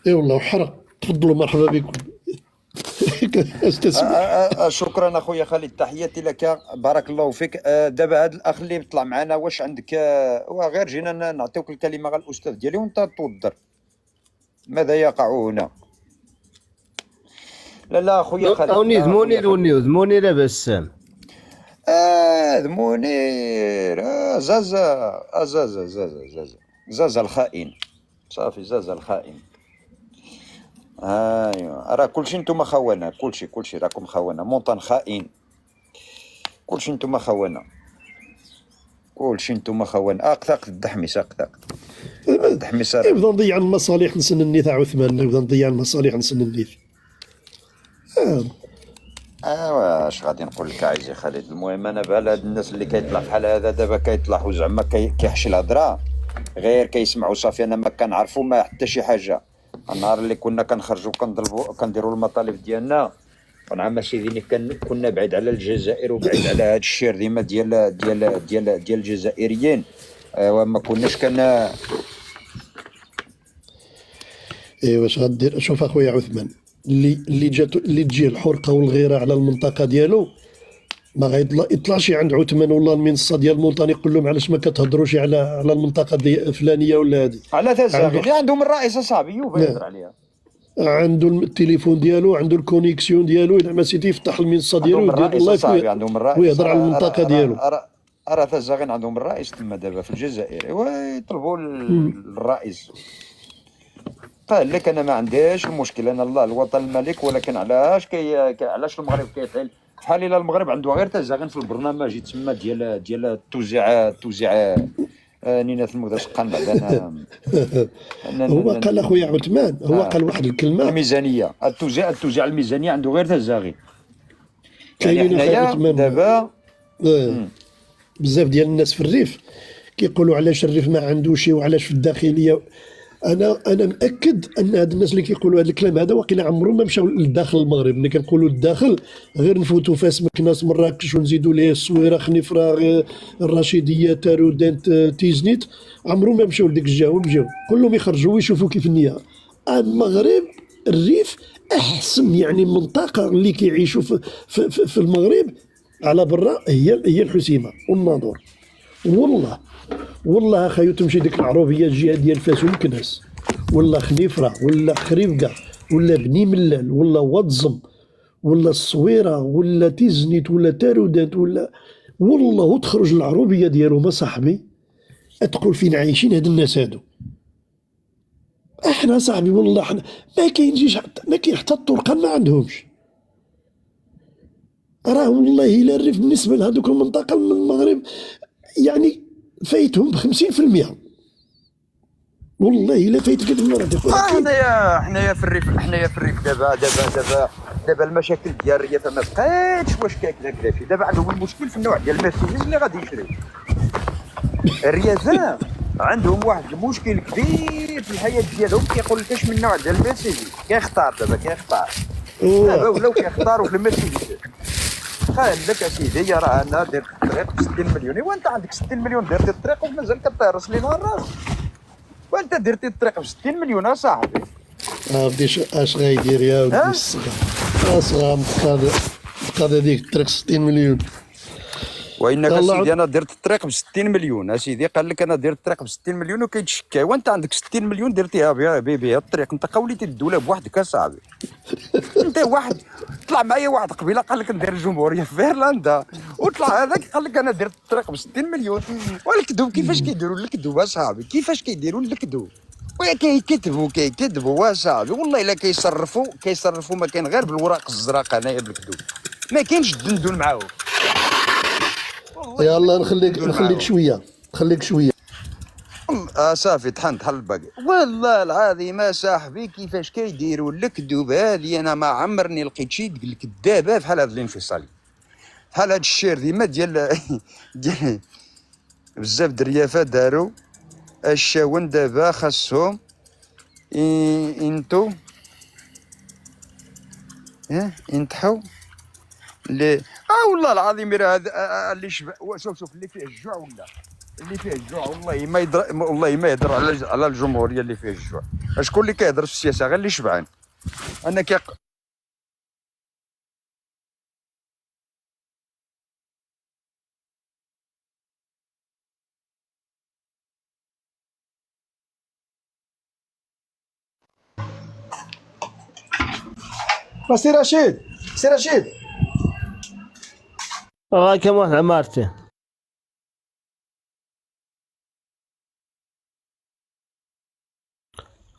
اي والله وحرق. تفضلوا، مرحبا بكم. شكرا اخويا خالد، تحياتي لك، بارك الله فيك. دابا هذا الاخ اللي طلع معنا، واش عندك؟ غير جينا نعطيوك الكلمه على الاستاذ ديالي وانت توضر ماذا يقع هنا. لا اخويا خالد، منير بسام. منير. زازا الخائن، صافي زازا الخائن. ايوا راه كلشي نتوما خونه، كلشي راكم خونه، مونطان خائن، كلشي نتوما خونه، اقطاق الدحميس، الدحميس. نبدا نضيع المصالح نسنني تاع عثمان، نبدا نضيع المصالح نسنني. واش غادي نقول لك عزيزي خالد؟ المهم انا بحال هاد الناس اللي كيطلع بحال هذا دابا كيطلعوا زعما كيحشي الهضره، غير كيسمعوا صافي. انا ما كنعرفوا ما حتى شي حاجه. النهار اللي كنا كنخرجوا كنديروا المطالب ديالنا، وانا ماشي ذيني كنا بعيد على الجزائر وبعيد على هاد الشير ديما ديال الجزائريين، وما كناش واش غدير؟ شوف اخويا عثمان، اللي تجي الحرقه والغيره على المنطقه ديالو ما غيطلعش عند عثمان ولا المنصه ديال المولطان يقول لهم علاش ما كتهضروش على المنطقه الفلانيه ولا هذه. على تزاغي عندهم الرئيس صاحبي يهضر عليها، عنده التليفون ديالو، عنده الكونيكسيون ديالو، الا ما سيتي يفتح المنصه ديالو ديال اللايف ويهضر على المنطقه ديالو. راه تزاغين عندهم الرئيس تما دابا في الجزائر، ويطلبوا الرئيس قال لك انا ما عنديش المشكل، انا الله الوطن الملك، ولكن علاش علاش المغرب كيتعيل بحال الا المغرب عنده غير تزاغن في البرنامج يتسمى ديال التوزيع نينات المقدار شقان بعدا هو قال اخويا عثمان، هو قال واحد الكلمه، الميزانيه التوزيع الميزانيه عنده غير تزاغن. يعني كاينين اخويا حنايا عثمان دابا بزاف ديال الناس في الريف كيقولوا علاش الريف ما عندوش وعلاش في الداخليه. انا مأكد ان هاد الناس اللي كيقولوا هذا الكلام هذا واقيلا عمرهم ما مشاو لداخل المغرب. ملي كنقولوا الداخل غير نفوتوا فاس مكناس مراكش ونزيدوا ليه الصويره خنيفره الرشيديه تارودانت تيزنيت، عمرهم ما مشاو لديك الجهه ومشاو كلهم يخرجوا ويشوفوا كيف النيه. المغرب الريف احسن يعني منطقه اللي كيعيشوا في المغرب على برا هي الحسيمه والناظور. والله اخايو تمشي ديك العروبيه الجهه ديال فاس ومكناس ولا خنيفره ولا خريفكا ولا بني ملال ولا واتزم ولا الصويره ولا تيزنيت ولا تارودات والله وتخرج العروبيه ديالهم صاحبي تقول فين عايشين هاد الناس هادو. احنا صاحبي والله احنا ما كاين حتى الطرقان ما عندهمش. راه والله الا الريف بالنسبه لهذوك المنطقه من المغرب يعني فايتهم ب50%. والله الا فايتك هاد المرة. حنايا في الريف دابا المشاكل ديال الريف ما بقاتش واش كاكدا شي. دابا عندهم المشكل في النوع ديال المرسيدس اللي غادي يشري. الريازان عندهم واحد المشكل كبير في الحياه ديالهم، كيقول لك اش من نوع ديال المرسيدس كيختار. دابا ولاو كيختاروا في المرسيدس. قال لك اسيدي راه انا درت الطريق ب 60 مليون. ايوا انت عندك 60 مليون درتي الطريق ومازال كطيرس لينا الراس، وانت درتي الطريق ب 60 مليون اصاحبي. بدي اش غايدير يا ودي الصغار اصغر بقى هذيك الطريق 60 مليون. وانك اسيدي انا درت الطريق ب 60 مليون اسيدي. قال لك انا درت الطريق ب 60 مليون وكيتشكى. وانت عندك 60 مليون درتيها بها الطريق. انت قوليتي الدوله بوحدك اصاحبي. انت واحد طلع معايا واحد قبيله قال لك ندير الجمهوريه في ايرلندا، وطلع هذاك قال لك انا درت الطريق ب 60 مليون. والكذوب كيفاش كيديروا الكذوب اصاحبي؟ كيفاش كيديروا الكذوب؟ كيكذبوا اصاحبي. والله الا كيصرفوا ما كاين غير بالوراق الزرقاء هنايا بالكذوب، ما كاينش الدندون معاهم. يلا نخليك شويه صافي طحنت حل الباقي. والله العظيم صاحبي كيفاش كيديروا الكذوب هذه. انا ما عمرني لقيت شي كذابه بحال هذا الانفصالي، بحال هذا الشير ديما ديال بزاف دريافه داروا الشاون. دابا خاصهم انتو ينتحوا لي. والله العظيم راه هذا اللي شوف اللي فيه الجوع ولا اللي فيه الجوع. والله ما يهضر على الجمهوريه اللي فيه الجوع. شكون اللي كيهضر في السياسه؟ غير اللي شبعان. انا سي رشيد كم واحد عمارتي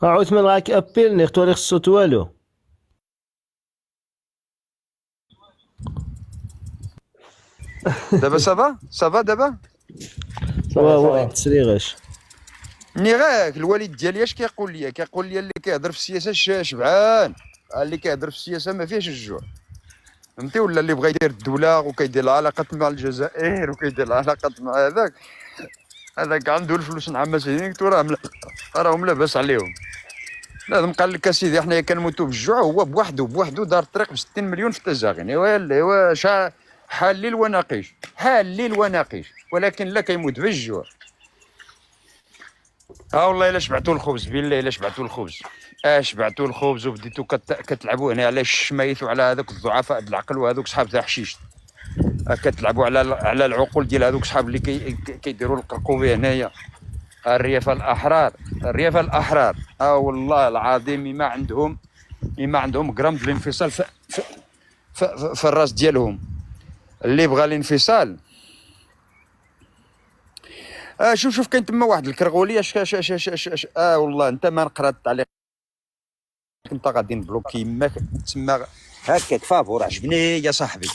عثمان راك ابيلني طريق الصوت والو. دابا صافا دابا واه تسريغش ملي غاك الوالد ديالي اش كيقول لي اللي كيهضر في السياسه شبعان، اللي كيهضر في السياسه ما فيهش الجوع، فهمتي ولا؟ اللي بغى يدير الدوله وكيدير العلاقات مع الجزائر وكيدير العلاقات مع هذاك عنده الفلوس نعم سيدي راهم لاباس عليهم. لازم قال لك اسيدي حنايا كنموتوا بالجوع، هو بوحدو دار الطريق ب 60 مليون في التزاغن. ايوا حال الليل وناقيش ولكن لا كيموت بالجوع. والله الا شبعتوا الخبز، بالله الا شبعتوا الخبز. شبعتوا الخبز وبديتوا كتلعبوا هنا على الشمايث وعلى هذوك الضعفاء العقل وهذوك صحاب تاع حشيش. كتلعبوا على العقول ديال هذوك صحاب اللي كيديروا القرقوبه هنايا. الريافه الاحرار والله العظيم ما عندهم غرام ديال الانفصال في الراس ديالهم. اللي بغى الانفصال شوف كاين تما واحد الكرغوليه والله انت ما نقرات التعليق انت غادي نبلوكي يماك تما هكاك فافور. عجبني يا صاحبي،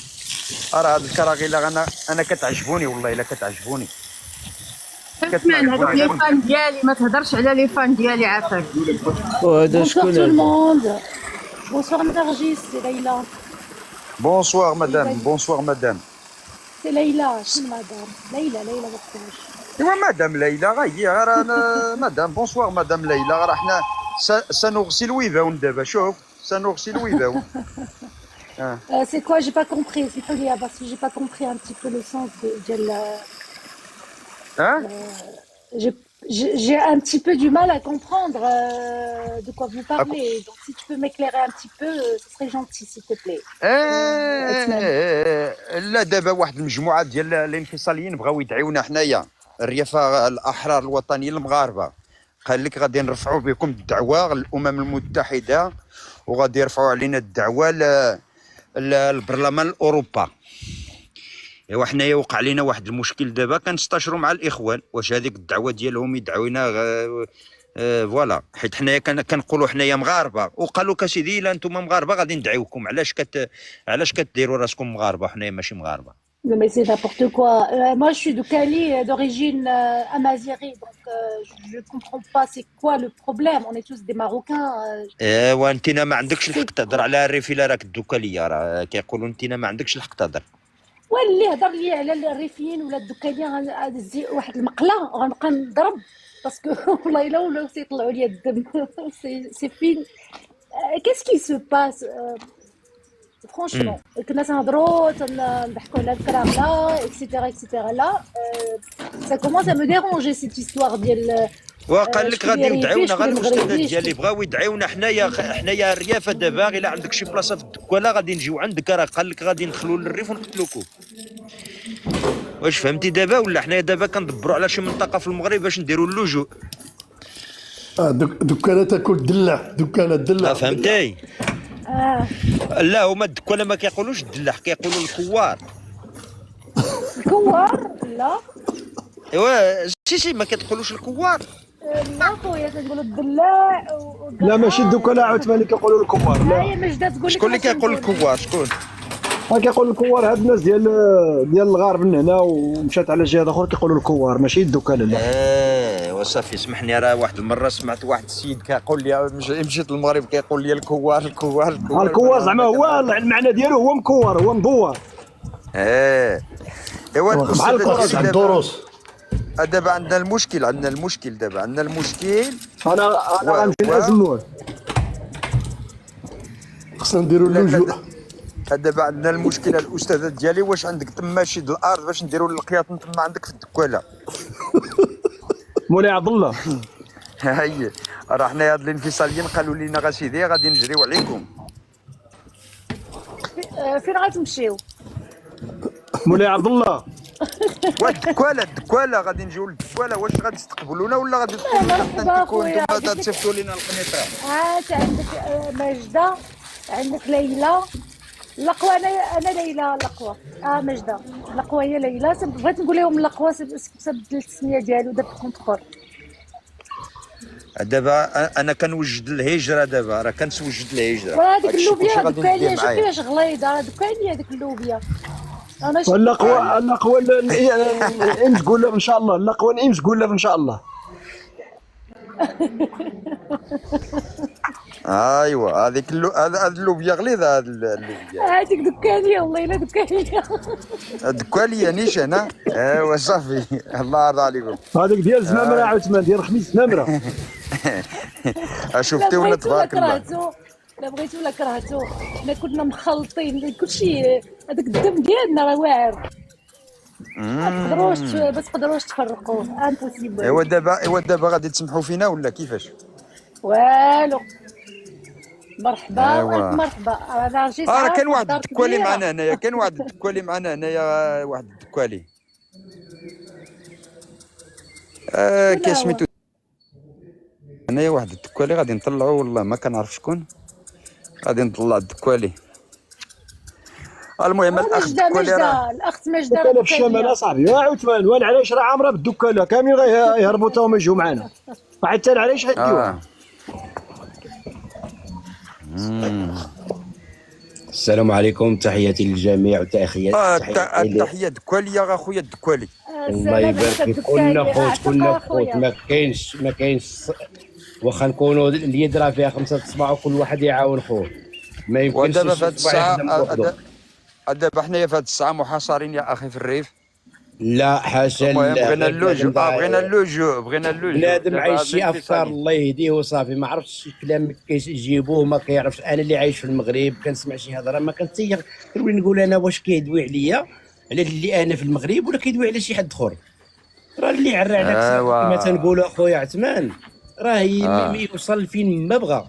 راه هاد الكراغيله انا كتعجبوني والله الا كتعجبوني. كتسمعني هذوك لي فان ديالي، ما تهضرش على لي فان ديالي عافاك. وهذا Bonsoir شكون tout le هذا؟ monde. Bonsoir Nargis, c'est Leïla. بونسوار مدام، بونسوار مدام. C'est Leïla, شنو مدام؟ ليلى ما تقولش. ايوا مدام ليلى غير انا مدام. بونسوار مدام ليلى. راه حنا سنغسل ويفاون دابا. شوف سنغسل ويفاون. C'est quoi? J'ai pas compris. C'est pas parce que j'ai pas compris un petit peu le sens de la... ها J'ai un petit peu du mal à comprendre de quoi vous parlez. Donc si tu peux m'éclairer un petit peu, ce serait gentil s'il te plaît. لا دابا واحد المجموعه ديال الانفصاليين بغاو يدعيونا حنايا الريافه الاحرار الوطنيين المغاربه. قال لك غادي نرفعوا بكم الدعوه للامم المتحده وغادي يرفعوا علينا الدعوه للبرلمان الاوروبا. ايوا حنايا وقع لنا واحد المشكل دابا كنستشروا مع الاخوان واش هذيك الدعوه ديالهم يدعوينا فوالا، حيت حنايا كنقولوا حنايا مغاربه وقالوا كسيدي الا انتم مغاربه غادي ندعيوكم. علاش كديروا راسكم مغاربه وحنايا ماشي مغاربه؟ Non mais c'est n'importe quoi. Moi je suis de Cali, d'origine amazighi, donc je comprends pas c'est quoi le problème. On est tous des Marocains. ايوا انتينا ما عندكش الحق تهضر على الريف الا راك الدكاليه. راه كيقولوا انتينا ما عندكش الحق تهضر. واللي هضر لي على الريفيين ولا الدكانيه غادي واحد المقله غنبقى نضرب باسكو والله الا ولاو تيطلعوا لي الدم. سي فين كيس كي سو باس فرانشمون. كنا تنهضروا تنضحكوا على الكلام لا اكسيتيرا لا سا كومونس ا مو ديرونجي سيت هيستوار ديال وقال لك غادي يدعونا غير الاستاذات ديالي بغاو يدعونا حنايا الريافه. دابا الا عندك شي بلاصه في الدكاله غادي نجيو عندك. راه قال لك غادي ندخلوا للريف ونقتلوكم. واش فهمتي دابا؟ ولا حنايا دابا كندبروا على شي منطقه في المغرب باش نديروا اللجوء. دكانه تاكل دلع، دكانه دلع. فهمتي؟ لا هما الدكانه ما كيقولوش الدلاح، كيقولوا الكوار. الكوار لا ايوا سي ما كتقولوش الكوار. لا خويا تنقولوا الدلاع لا ماشي الدكانه عثماني كيقولوا الكوار. لا هي مجده تقول لك شكون اللي كيقول الكوار؟ شكون؟ كيقولوا الكوار هاد الناس ديال الغرب من هنا ومشات على جهه اخرى كيقولوا الكوار ماشي الدكانه. لا وصافي سمحني. راه واحد المره سمعت واحد السيد كيقول لي مشيت للمغرب كيقول لي الكوار. الكوار زعما هو المعنى ديالو هو مكور، هو مدور. ايوا بحال الكراسي تاع الدروس. دابا عندنا المشكل دابا عندنا المشكل. انا غنمشي لازموه خصنا نديروا اللجوء. دابا عندنا المشكل الاستاذات ديالي واش عندك تما شي د الارض باش نديروا القياطن تما عندك في الدكاله؟ مولاي عبد الله هي راه حنايا هاد الانفصاليين قالوا لنا غا سيدي غادي نجريو عليكم. فين غتمشيو؟ مولاي عبد الله الدكاله غادي نجيو للدكاله. واش غادي تستقبلونا ولا غادي تقولوا حتى نتوما تصيفطوا لنا القنيطره؟ عندك مجده، عندك ليلى لقوى. انا ليلى لقوى. مجده لقوى هي ليلى. بغيت نقول لهم لقوى بسبب التسميه ديالو دابا كونترول. دابا انا كنوجد الهجره. دابا راه كنسوجد الهجره. وهذيك اللوبيا دكانيه شوف فيهاش غليظه. دكانيه هذيك اللوبيا. انا اللقوى امس تقول له ان شاء الله. اللقوى امس تقول له ان شاء الله. ايوا هذيك اللوبيا غليظه. هذه اللوبيا هذيك دكانيه والله الا دكانيه. دكاليه نيش انا. ايوا صافي الله يرضى عليكم. هذيك ديال زمامره عثمان، ديال خميس زمامره. شفتي ولا تبارك الله. لا بغيتو ولا كرهتو حنا كنا مخلطين كلشي. هذاك الدم ديالنا راه واعر. ما تقدروش تفرقوه. امبوسيبل. ايوا دابا غادي تسمحوا فينا ولا كيفاش؟ والو مرحبا مرحبا. انا جيت راه كان واحد الدكالي معنا هنايا. واحد الدكالي كي سميتو هنايا واحد الدكالي غادي نطلعو. والله ما كنعرف شكون غادي نطلع الدكالي. المهم الاخت مجده الاخت مجده في الشمال اصاحبي. يا عثمان وين علاش راه عامره بالدكاله كاملين غيهربوا تا هما يجوا معنا. حتى علاش غيديوها. السلام عليكم، تحياتي للجميع وتحياتي التحيه دكوالي يا خويا الدكوالي. الله يبارك فيك. كلنا خوت كلنا خوت، ما كاينش واخا نكونوا اليد راه فيها 5 اصبع وكل واحد يعاون خوه، ما يمكنش. ودابا في هذه الساعه دابا حنايا في هذه الساعه محاصرين يا اخي في الريف. لا حاشا، بغينا اللجوء بغينا اللجوء بنادم عايش شي افكار الله يهديه وصافي. ما عرفتش الكلام كيجيبوه ما كيعرفش. انا اللي عايش في المغرب كنسمع شي هضره ما كنتيق، كنولي نقول انا واش كيدوي عليا على اللي انا في المغرب ولا كيدوي على شي حد اخر. راه اللي عرى عليك كما تنقولوا اخويا عثمان راه يوصل فين ما بغى،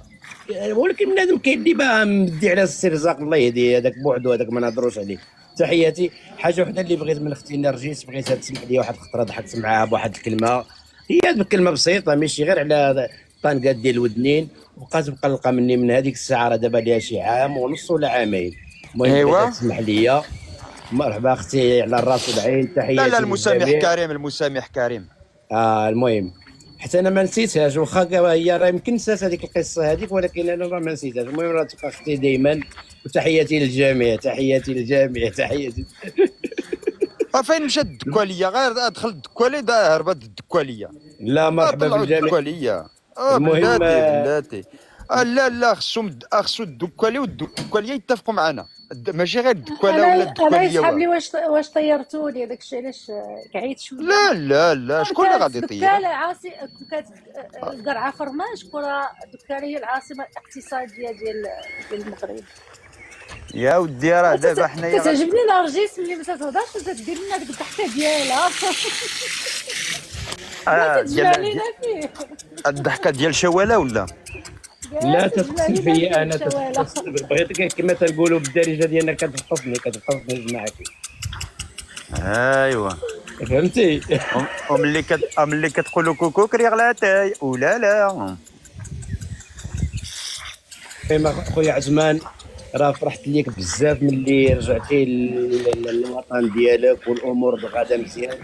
ولكن بنادم كاين اللي باه مدي على السرزاق الله يهديه، هذاك بوحدو هذاك ما نهضروش عليه. تحياتي. حاجه وحده اللي بغيت من اختي نرجس، بغيتها تسمح لي واحد الخطره ضحكت معاها بواحد الكلمه، هي كلمه بسيطه ماشي غير على طنقات ديال الودنين، وبقات مقلقه مني من هذيك الساعه، راه دابا ليها شي عام ونص ولا عامين. المهم تسمح لي. مرحبا اختي على الراس والعين. تحياتي. لا المسامح كريم، المسامح كريم. المهم حتى انا ما نسيتهاش، واخا هي راه يمكن نسات هذيك القصه هذيك، ولكن انا راه ما نسيتهاش. المهم راه تبقى اختي دائما، وتحياتي للجميع تحياتي للجميع تحياتي. فين مشات الدكواليه؟ غير دخل الدكوالي هربت الدكواليه. لا مرحبا بالجميع. الدكواليه المهم بلاتي لا خصو الدكوالي والدكواليه يتفقوا معنا، ماشي غير الدكواله ولا الدكواليه. انا يسحب لي واش طيرتوني داك الشيء علاش قعيت شويه. لا شكون اللي غادي يطير؟ دكاله عاصمه كانت القرعه فرماش، كره دكاله هي العاصمه الاقتصاديه ديال المغرب. يا ودي راه دابا حنايا كتعجبني نرجس ملي ما تهضرش وتدير لنا ديك الضحكه ديالها. تجمع فيه الضحكه ديال شواله ولا لا تتصل فيا انا، بغيتك كما تنقولوا بالدارجه ديالنا كتفقصني معك. ايوا فهمتي. ملي كتقولوا كوكو كريغلاتاي ولا لا. كيما خويا عثمان راه فرحت ليك بزاف ملي رجعتي للوطن ديالك والامور غادا مزيان.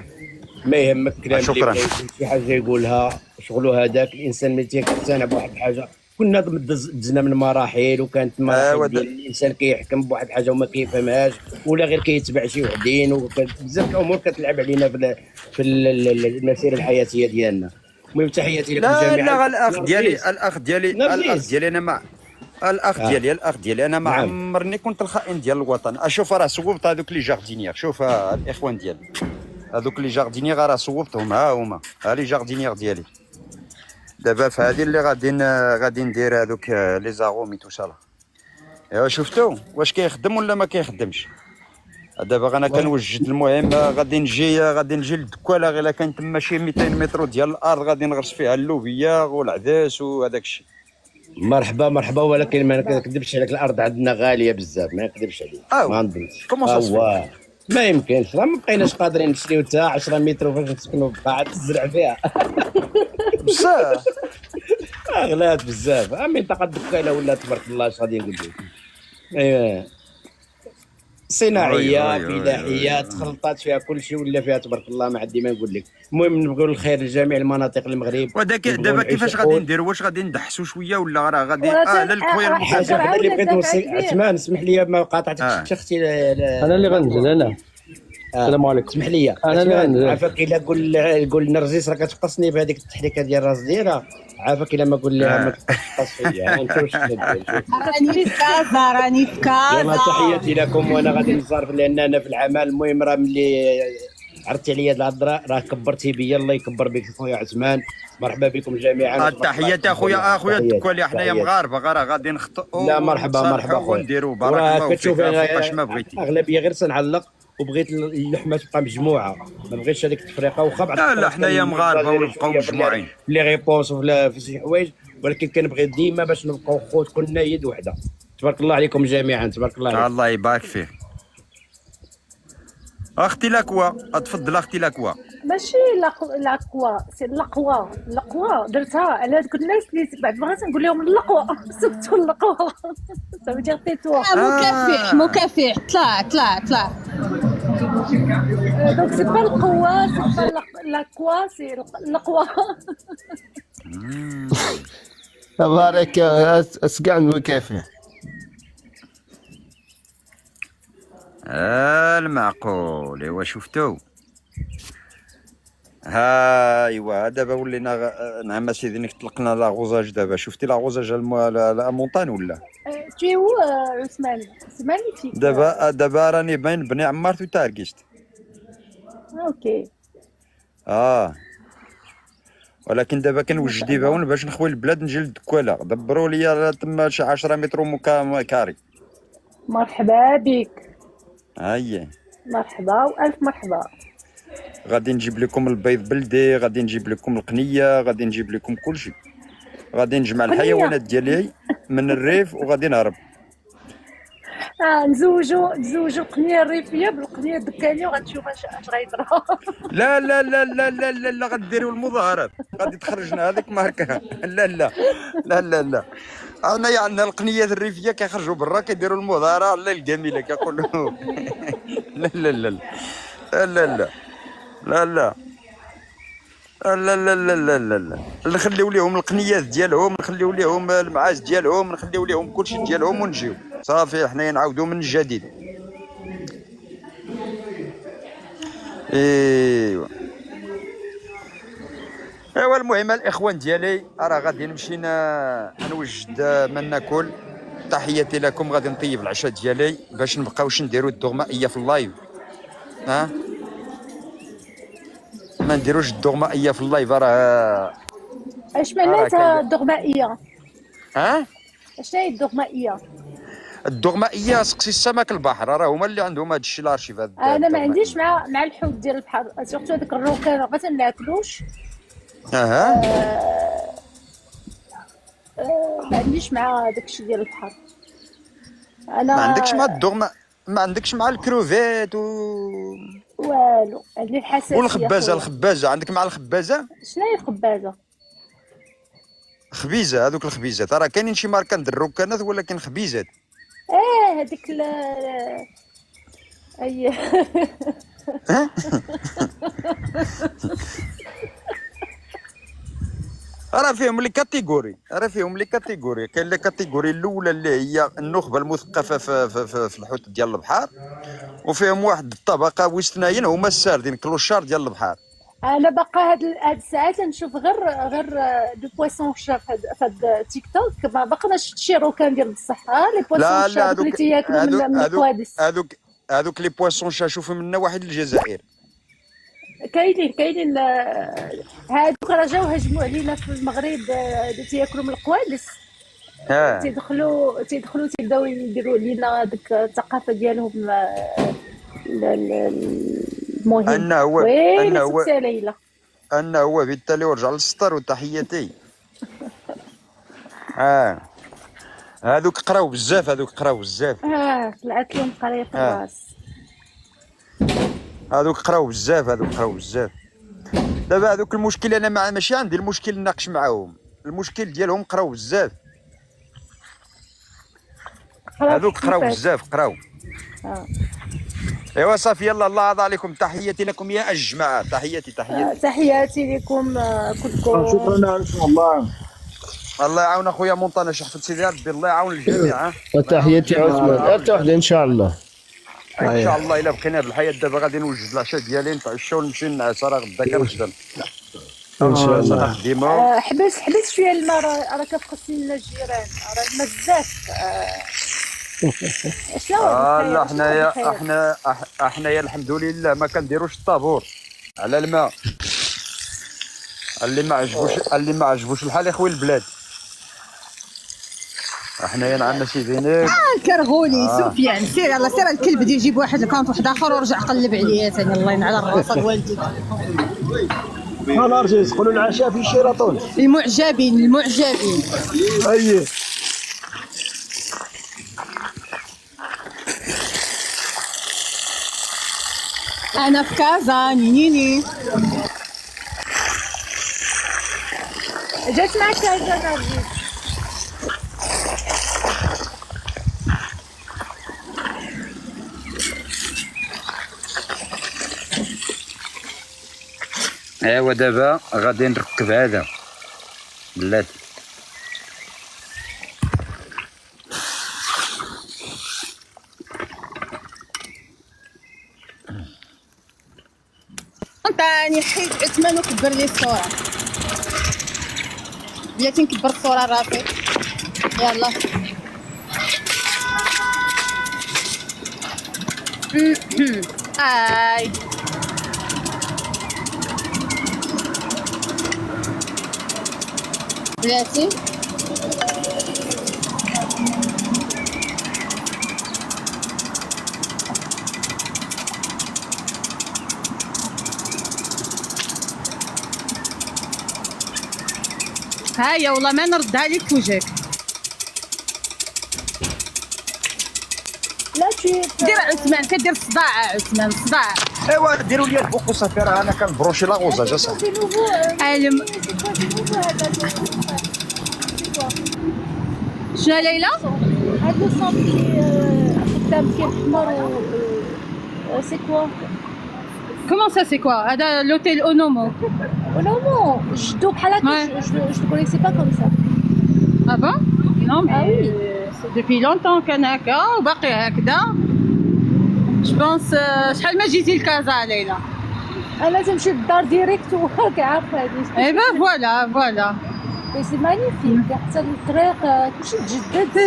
ما يهمك كلام اللي شي حاجه يقولها شغله هذاك الانسان ملي تيقتنع بواحد الحاجه. كنا دزنا من مراحل، وكانت مراحل ديال الانسان كيحكم بواحد الحاجه وما كيفهمهاش ولا غير كيتبع شي وحدين، وبزاف الامور كتلعب علينا في المسيره الحياتيه ديالنا. المهم تحياتي لكم جميعا. لا الاخ ديالي انا ما عمرني كنت الخائن ديال الوطن. اشوف راه صوبت هذوك لي جاردينيير، شوف الاخوان ديالي هذوك لي جاردينيير راه صوبتهم، ها هما لي جاردينيير ديالي. دابا في هذه اللي غادي ندير هذوك لي زاغومي توصل. ايوا شفتو واش كيخدم ولا ما كيخدمش. دابا انا كنوجد. المهم غادي نجي للدكواله، غير كان تما شي 200 متر ديال الارض غادي نغرس فيها اللوبيه والعدس وهذاك الشيء. مرحبا ولكن ما نكذبش عليك، الارض عندنا غاليه بزاف، ما نكذبش عليك. ما نظنش. ما يمكنش، راه ما بقيناش قادرين نشريو حتى 10 متر فاش نسكنوا بقاعه تزرع فيها. بصح غلات بزاف. منطقه الدكاله ولا تبارك الله اش غادي نقول لك. ايوا صناعيه فلاحيه تخلطات فيها كل شيء ولا فيها تبارك الله، ما عندي ما نقول لك. المهم نبغيو الخير لجميع المناطق المغرب. وداك دابا كيفاش غادي نديروا؟ واش غادي ندحسوا شويه ولا راه غادي لا الخويا الحاجه اللي بغيت نوصي عثمان اسمح لي ما قاطعتكش اختي. انا اللي غنزل انا. السلام عليكم. اسمح لي انا اللي غنزل. عافاك الا قول نرجس راه كتقصني بهذيك التحريكه ديال الراس ديالها. عافاك الا ما قول لها ما تقص فيا. نشوف راني في كازا. يلا تحياتي لكم وانا غادي نصرف لان انا في العمل. المهم راه ملي عرضتي عليا هاد الهضره راه كبرتي بيا، الله يكبر بك خويا عثمان. مرحبا بكم جميعا. تحياتي اخويا الدكوالي، حنايا مغاربه غادي نخطئوا. لا مرحبا ونديروا بارك الله فيك فوقاش ما بغيتي. اغلبيه غير سنعلق، وبغيت اللحمه تبقى مجموعه، ما بغيتش هذيك التفريقه. واخا بعض لا حنايا مغاربه ونبقاو مجموعين في لي ريبونس وفي شي حوايج، ولكن كنبغي ديما باش نبقاو خوت كلنا يد وحده. تبارك الله عليكم جميعا. تبارك الله عليكم. الله يبارك فيك اختي لاكوا. تفضل اختي لاكوا. ماشي لاكوا سي اللقوه درتها على هذوك الناس اللي بعد بغيت نقول لهم اللقوه سكتوا اللقوه. صافي دير تيتوا مكافح طلع دونك سي با القوه سي با لاكوا سي اللقوه. تبارك اسقع مكافح. المعقول. ايوا شفتو. ها ايوا دابا ولينا نعم سيدي نك طلقنا لاغوزاج. دابا شفتي لاغوزاج لا مونطان ولا Tu es où, Ousmane? C'est magnifique. دابا راني باين بني عمارت وتاركيست. Ok. ولكن دابا كنوجد ديباون باش نخوي البلاد نجي للدكواله. دبروا لي تما شي 10 متر كاري. مرحبا بك. هاهي مرحبا والف مرحبا. غادي نجيب لكم البيض بلدي، غادي نجيب لكم القنيه، غادي نجيب لكم كلشي. غادي نجمع الحيوانات ديالي من الريف وغادي نهرب. نزوجوا القنيه الريفيه بالقنيه الدكانيه وغتشوف اش غيطرا. لا لا لا لا لا لا لا غديروا المظاهرات، غادي تخرجنا هذيك ماركه. لا لا لا لا لا انا عندنا القنيات الريفيه كيخرجوا برا كيديروا المظاهره الله الجميله كيقولوا. لا لا لا لا لا لا لا لا لا لا لا لا لا لا نخليو ليهم القنيات ديالهم، نخليو ليهم المعاش ديالهم، نخليو ليهم كلشي ديالهم ونجيو صافي حنايا نعاودو من جديد. ايوا المهم الاخوان ديالي راه غادي نمشي نوجد ما ناكل. تحياتي لكم. غادي نطيب العشاء ديالي باش نبقاوش نديرو الدغمائيه في اللايف. ما نديروش الدغمائيه في اللايف. راه اش معناتها الدغمائيه؟ شنو هي الدغمائيه؟ الدغمائيه سقسي السمك البحر، راه هما اللي عندهم هذا الشيء الارشيف. انا ما عنديش مع الحوت ديال البحر، سورتو هذاك الروكان ما تناكلوش. ما عنديش مع داك الشيء ديال البحر. انا ما عندكش مع الدغمه، ما عندكش مع الكروفيت والو. عندي الحساسيه. والخبازه عندك مع الخبازه؟ شنو هي الخبازه؟ خبيزه. هذوك الخبيزات راه كاينين شي ماركه د الركانات ولكن خبيزات. هذيك اي. راه فيهم لي كاتيجوري، كاين لي كاتيجوري الاولى اللي هي النخبه المثقفه في الحوت ديال البحر، وفيهم واحد الطبقه وسطنايين هما الساردين كلوشار ديال البحر. انا باقا هاد الساعات نشوف غير دو بويسون شا في هاد تيك توك. ما باقا شفت شي روكان ديال بصح. لي بويسون شا اللي تياكلوا من الكوادس. هذوك لي بويسون شا شوفوا منا واحد الجزائر. كاينين هادوك راه جاو هجموا علينا في المغرب تياكلوا من القوادس. تيدخلوا تيبداو يديروا لينا ديك الثقافه ديالهم. المهم انه هو بالتالي ورجع للسطر. وتحياتي. هذوك قراو بزاف. طلعت لهم قرايه في الراس. هذوك قراو بزاف. دابا هذوك المشكل انا ماشي عندي المشكل نناقش معاهم، المشكل ديالهم قراو بزاف. هذوك قراو بزاف. ايوا صافي يلا الله يرضى عليكم. تحياتي لكم يا الجماعه. تحياتي لكم كلكم. شكرا ان شاء الله. الله يعاون اخويا مونطانا شحفت سيدي ربي. الله يعاون الجميع. وتحياتي عثمان. حتى واحد ان شاء الله. ان شاء الله الا بقينا بالحياه. دابا غادي نوجد العشاء ديالي نتعشى ونمشي نعس. راه غدا كنخدم ان شاء الله. ديما حبس شويه الماء. راه كتقصني لنا الجيران. راه الماء بزاف. لا حنايا الحمد لله ما كنديروش الطابور على الماء. اللي ما عجبوش الحال يخوي البلاد. حنايا عندنا شي زينب. كرهوني سفيان. سير يلا سير الكلب دي جيب واحد الكونط واحد اخر ورجع قلب عليا ثاني. الله ينعل الراس والديك. نهار يدخلوا العشاء في شيراتون. المعجبين. اييه انا في كازا. نيني جات معك كازا. ايوا دابا غادي نركب هذا بلاتي. انت حيد عثمان وكبر لي الصوره. بلاتي نكبر الصوره راسي. يلا اي بلاتي هايا والله ما نردها لك في وجهك. لا دير عثمان كدير صداع عثمان صداع. ايوا ديروا لي البوكو صافي راه انا كنبروشي لا غوزاج اصاحبي. علم شنو ليلى؟ هاد لو صوت اللي قدام كاين احمر سي كوا كومون سا سي كوا؟ هذا لوتيل اونومو. نو جدو بحال هكا جو كونيسي با كوم سا. اه بون؟ نو مي Ah oui. دوبي لونطون كان هكا وباقي هكذا. جو بونس شحال ما جيتي لكازا ليلى؟ انا تنمشي للدار ديريكت وهاك عارفه هادي. اي با فوالا فوالا. مي سي مانيفيك حتى الطريق كلشي تجدد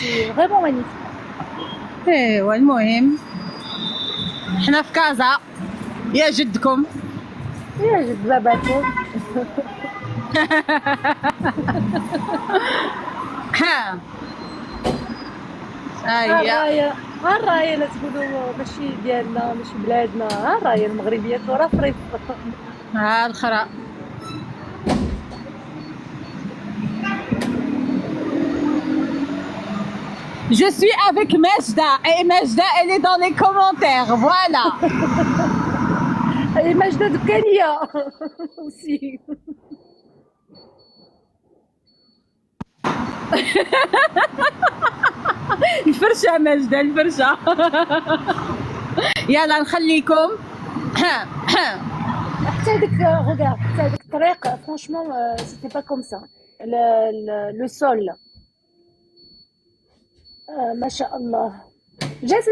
سي فريمون مانيفيك. ايوا المهم حنا في كازا يا جدكم. يا جد باباكم. ها هيا الرايه لا تقولوا ماشي ديالنا ماشي بلادنا، الرايه المغربيه كره فريف. ها الخرا. Je suis avec Majda et Majda elle est dans les commentaires, voilà. هي ماجده دكانيه وسي. الفرشة ماجدة الفرشة. يلا نخليكم. حتى ديك غوغار حتى ديك الطريق فرانشمون سيتي با كوم سا. لو سول ما شاء الله جات